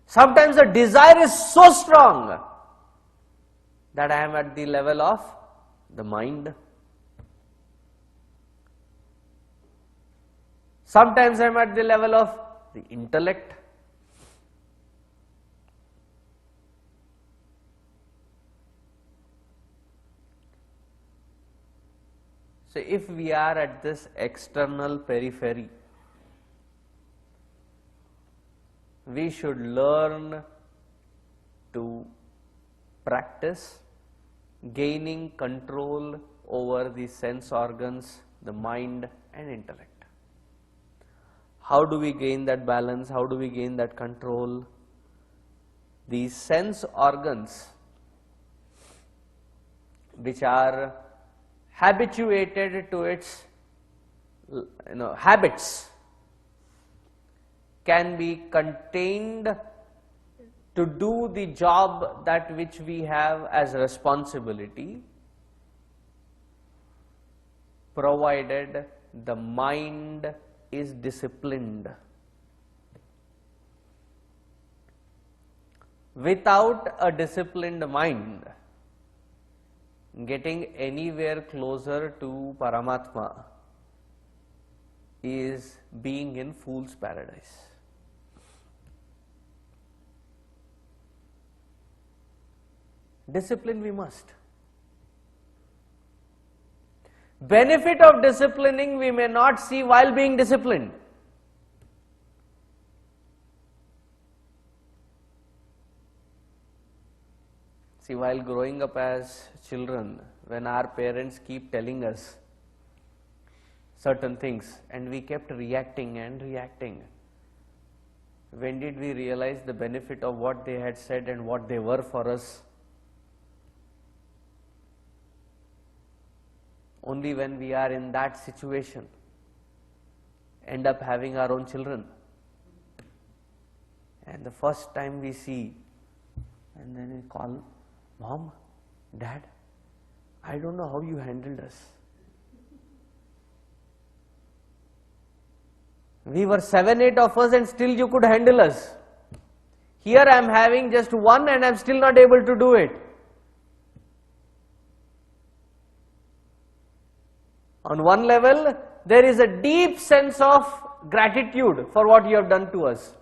Sometimes the desire is so strong that I am at the level of the mind. Sometimes I am at the level of the intellect. So if we are at this external periphery, we should learn to practice gaining control over the sense organs, the mind and intellect. How do we gain that balance? How do we gain that control? These sense organs, which are habituated to its habits, can be contained to do the job that which we have as responsibility, provided the mind is disciplined. Without a disciplined mind, getting anywhere closer to Paramatma is being in fool's paradise. Discipline we must. Benefit of disciplining we may not see while being disciplined. See, while growing up as children, when our parents keep telling us certain things and we kept reacting and reacting, when did we realize the benefit of what they had said and what they were for us? Only when we are in that situation, end up having our own children, and the first time we see, and then we call, Mom, Dad, I don't know how you handled us. We were 7, 8 of us and still you could handle us. Here I am having just one and I am still not able to do it. On one level, there is a deep sense of gratitude for what you have done to us.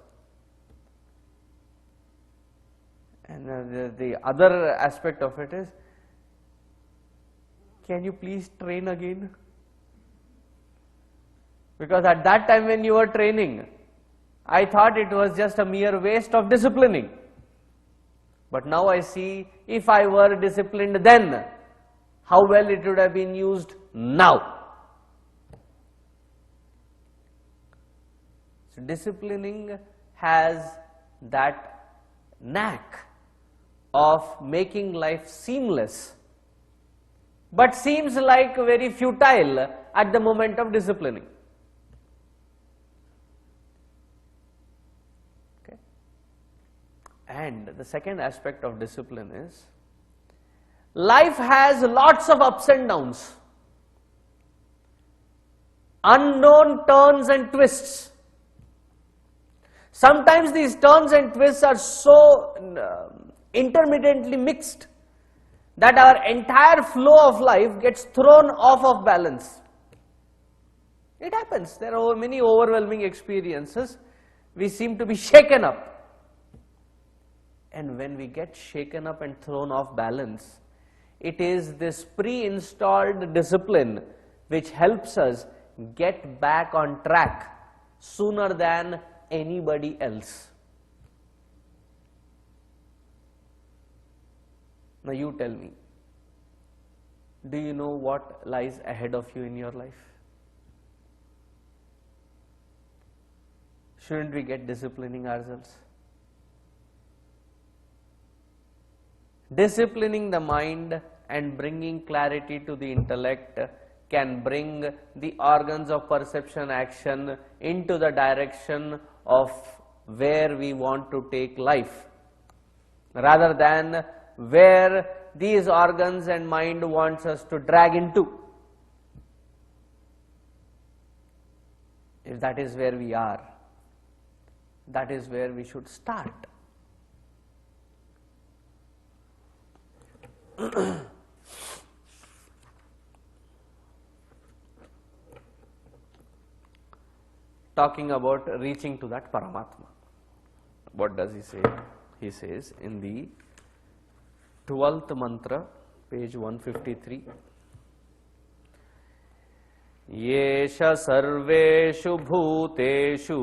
And the other aspect of it is, can you please train again? Because at that time when you were training, I thought it was just a mere waste of disciplining. But now I see, if I were disciplined then, how well it would have been used now. So disciplining has that knack of making life seamless, but seems like very futile at the moment of disciplining. Okay. And the second aspect of discipline is, life has lots of ups and downs, unknown turns and twists. Sometimes these turns and twists are so intermittently mixed that our entire flow of life gets thrown off of balance. It happens. There are many overwhelming experiences. We seem to be shaken up. And when we get shaken up and thrown off balance, it is this pre-installed discipline which helps us get back on track sooner than anybody else. Now you tell me, do you know what lies ahead of you in your life? Shouldn't we get disciplining ourselves? Disciplining the mind and bringing clarity to the intellect can bring the organs of perception action into the direction of where we want to take life, rather than where these organs and mind wants us to drag into. If that is where we are, that is where we should start. Talking about reaching to that Paramatma. What does he say? He says in the 12th mantra, page 153, Yesha sarveshu bhuteshu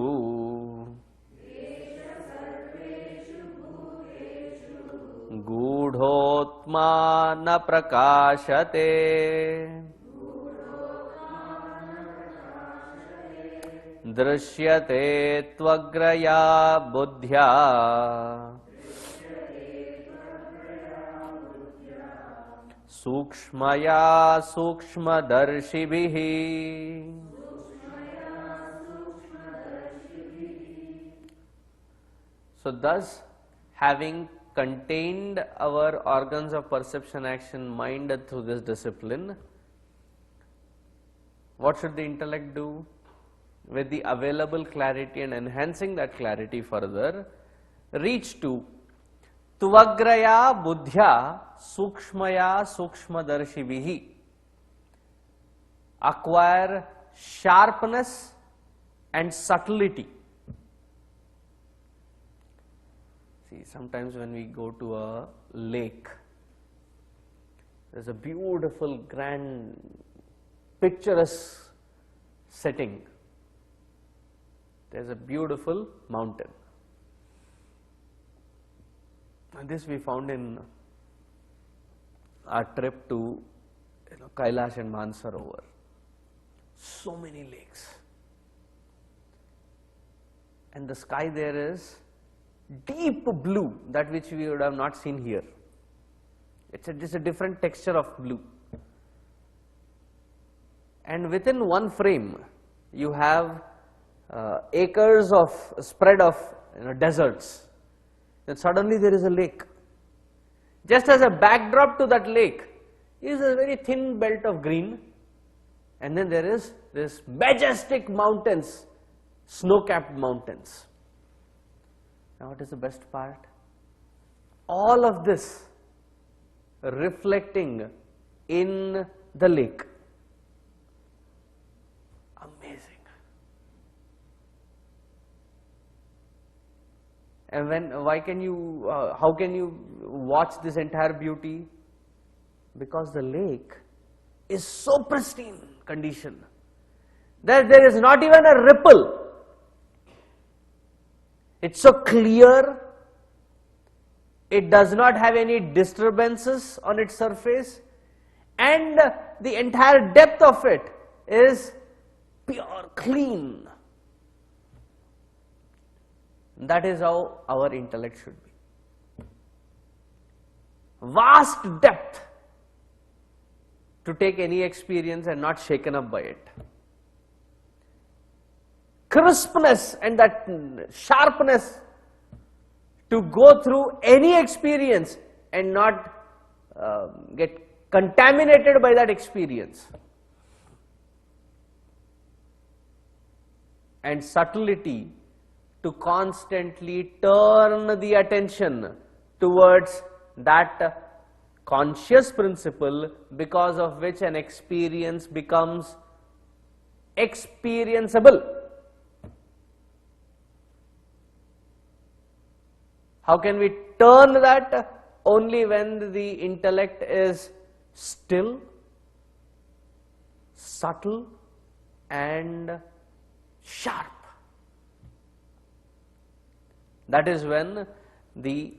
gudhotma na prakashate drishyate tvagraya buddhya Sukshmaya sukshmadarshibhihi. So thus, having contained our organs of perception action mind through this discipline, what should the intellect do? With the available clarity and enhancing that clarity further, reach to Tvagraya buddhya sukshmaya sukshmadarshibhihi. Acquire sharpness and subtlety. See, sometimes when we go to a lake, there's a beautiful, grand, picturesque setting. There's a beautiful mountain. And this we found in our trip to Kailash and Mansarovar. So many lakes. And the sky there is deep blue, that which we would have not seen here. It's just a different texture of blue. And within one frame, you have acres of spread of deserts. Then suddenly there is a lake. Just as a backdrop to that lake is a very thin belt of green, and then there is this majestic mountains, snow-capped mountains. Now what is the best part? All of this reflecting in the lake. Amazing. And how can you watch this entire beauty? Because the lake is so pristine condition that there is not even a ripple. It's so clear, it does not have any disturbances on its surface, and the entire depth of it is pure, clean. That is how our intellect should be. Vast depth to take any experience and not shaken up by it. Crispness and that sharpness to go through any experience and not get contaminated by that experience. And subtlety to constantly turn the attention towards that conscious principle, because of which an experience becomes experienceable. How can we turn that? Only when the intellect is still, subtle and sharp. That is when the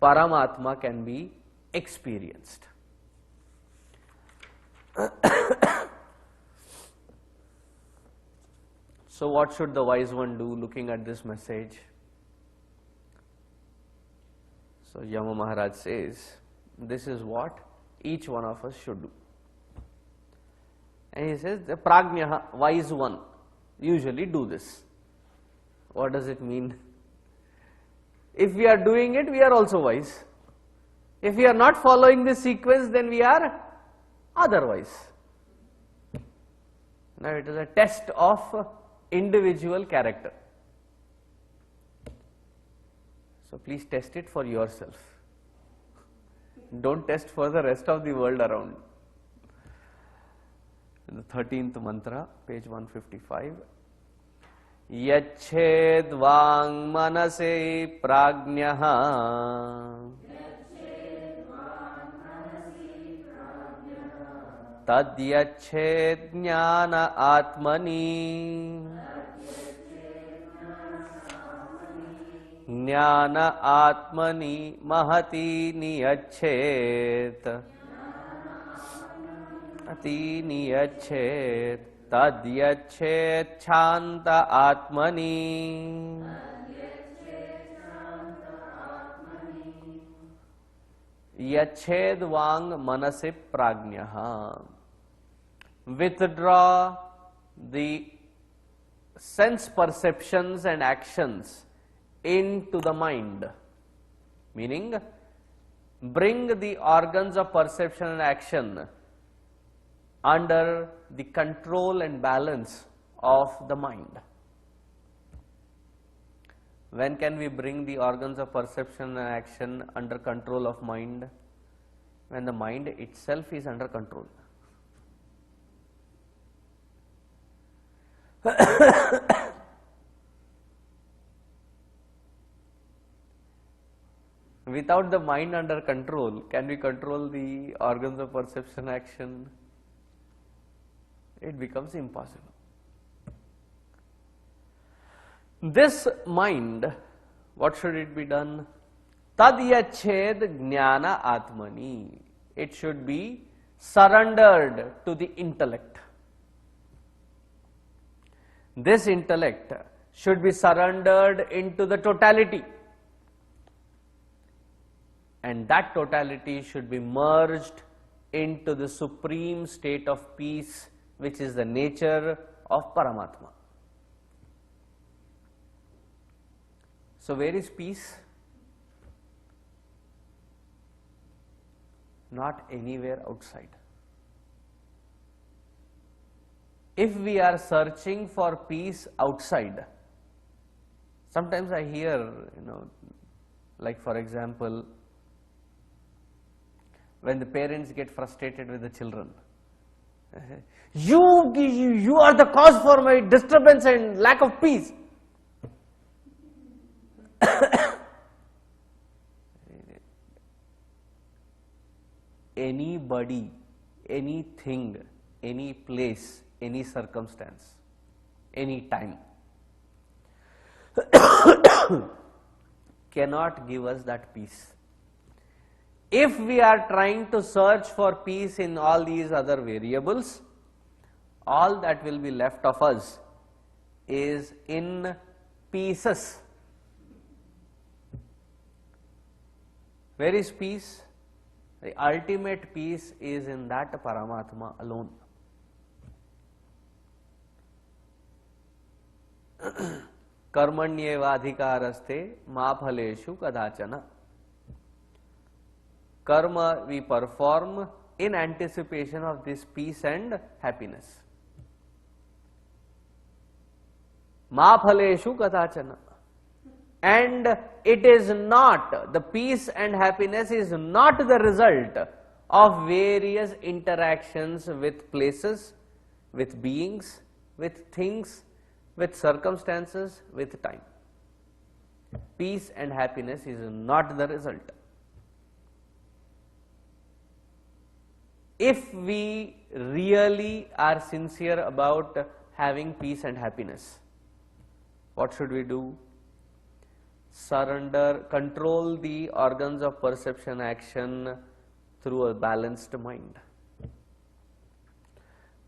Paramatma can be experienced. So what should the wise one do looking at this message? So Yama Maharaj says, this is what each one of us should do. And he says, the Prajnaha, wise one, usually do this. What does it mean? If we are doing it, we are also wise. If we are not following this sequence, then we are otherwise. Now it is a test of individual character. So please test it for yourself. Don't test for the rest of the world around. In the 13th mantra, page 155. Yached vang manase prajnaha tad yached jnana atmani jnana atmani mahati niyachet ati niyachet tad yachet chanta atmani yached vang manase prajnaha. Withdraw the sense perceptions and actions into the mind, meaning bring the organs of perception and action under the control and balance of the mind. When can we bring the organs of perception and action under control of mind? When the mind itself is under control. Without the mind under control, can we control the organs of perception action? It becomes impossible. This mind, what should it be done? Tad yached jnana atmani. It should be surrendered to the intellect. This intellect should be surrendered into the totality. And that totality should be merged into the supreme state of peace, which is the nature of Paramatma. So where is peace? Not anywhere outside. If we are searching for peace outside, sometimes I hear, like for example, when the parents get frustrated with the children, you are the cause for my disturbance and lack of peace. Anybody, anything, any place, any circumstance, any time cannot give us that peace. If we are trying to search for peace in all these other variables, all that will be left of us is in pieces. Where is peace? The ultimate peace is in that Paramatma alone. Karmanyevadhikaraste ma phaleshu kadachana. Karma we perform in anticipation of this peace and happiness. Ma phaleshu kadachana. And it is not, the peace and happiness is not the result of various interactions with places, with beings, with things, with circumstances, with time. Peace and happiness is not the result. If we really are sincere about having peace and happiness, what should we do? Surrender, control the organs of perception action through a balanced mind.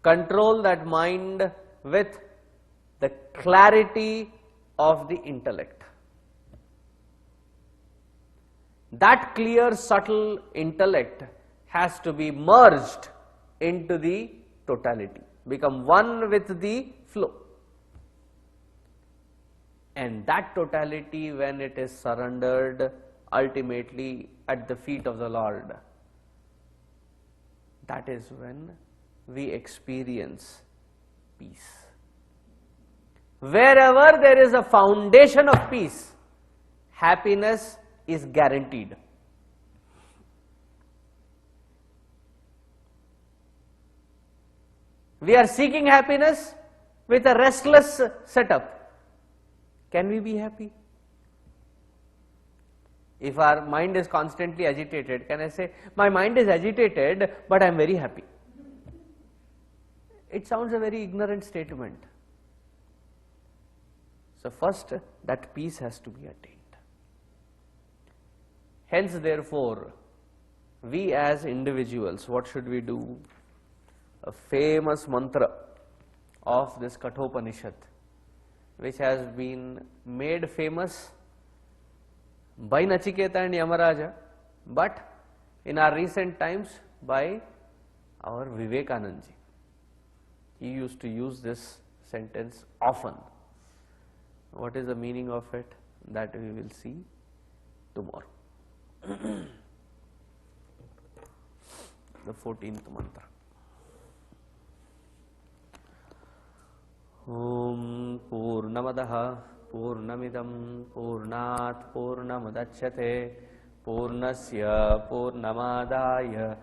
Control that mind with the clarity of the intellect. That clear, subtle intellect has to be merged into the totality, become one with the flow. And that totality, when it is surrendered ultimately at the feet of the Lord, that is when we experience peace. Wherever there is a foundation of peace, happiness is guaranteed. We are seeking happiness with a restless setup. Can we be happy? If our mind is constantly agitated, can I say, my mind is agitated, but I am very happy? It sounds a very ignorant statement. So first, that peace has to be attained. Hence, therefore, we as individuals, what should we do? A famous mantra of this Kathopanishad, which has been made famous by Nachiketa and Yamaraja, but in our recent times by our Vivekananda ji. He used to use this sentence often. What is the meaning of it? That we will see tomorrow. The 14th mantra. Om Purnamadaha Purnamidam Purnat Purnamudachyate Purnasya Purnamadaya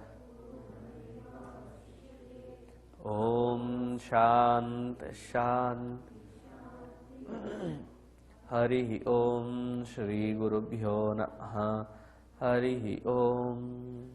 Om Shant Shant Harihi Om Shri Gurubhyo Namaha Harihi Om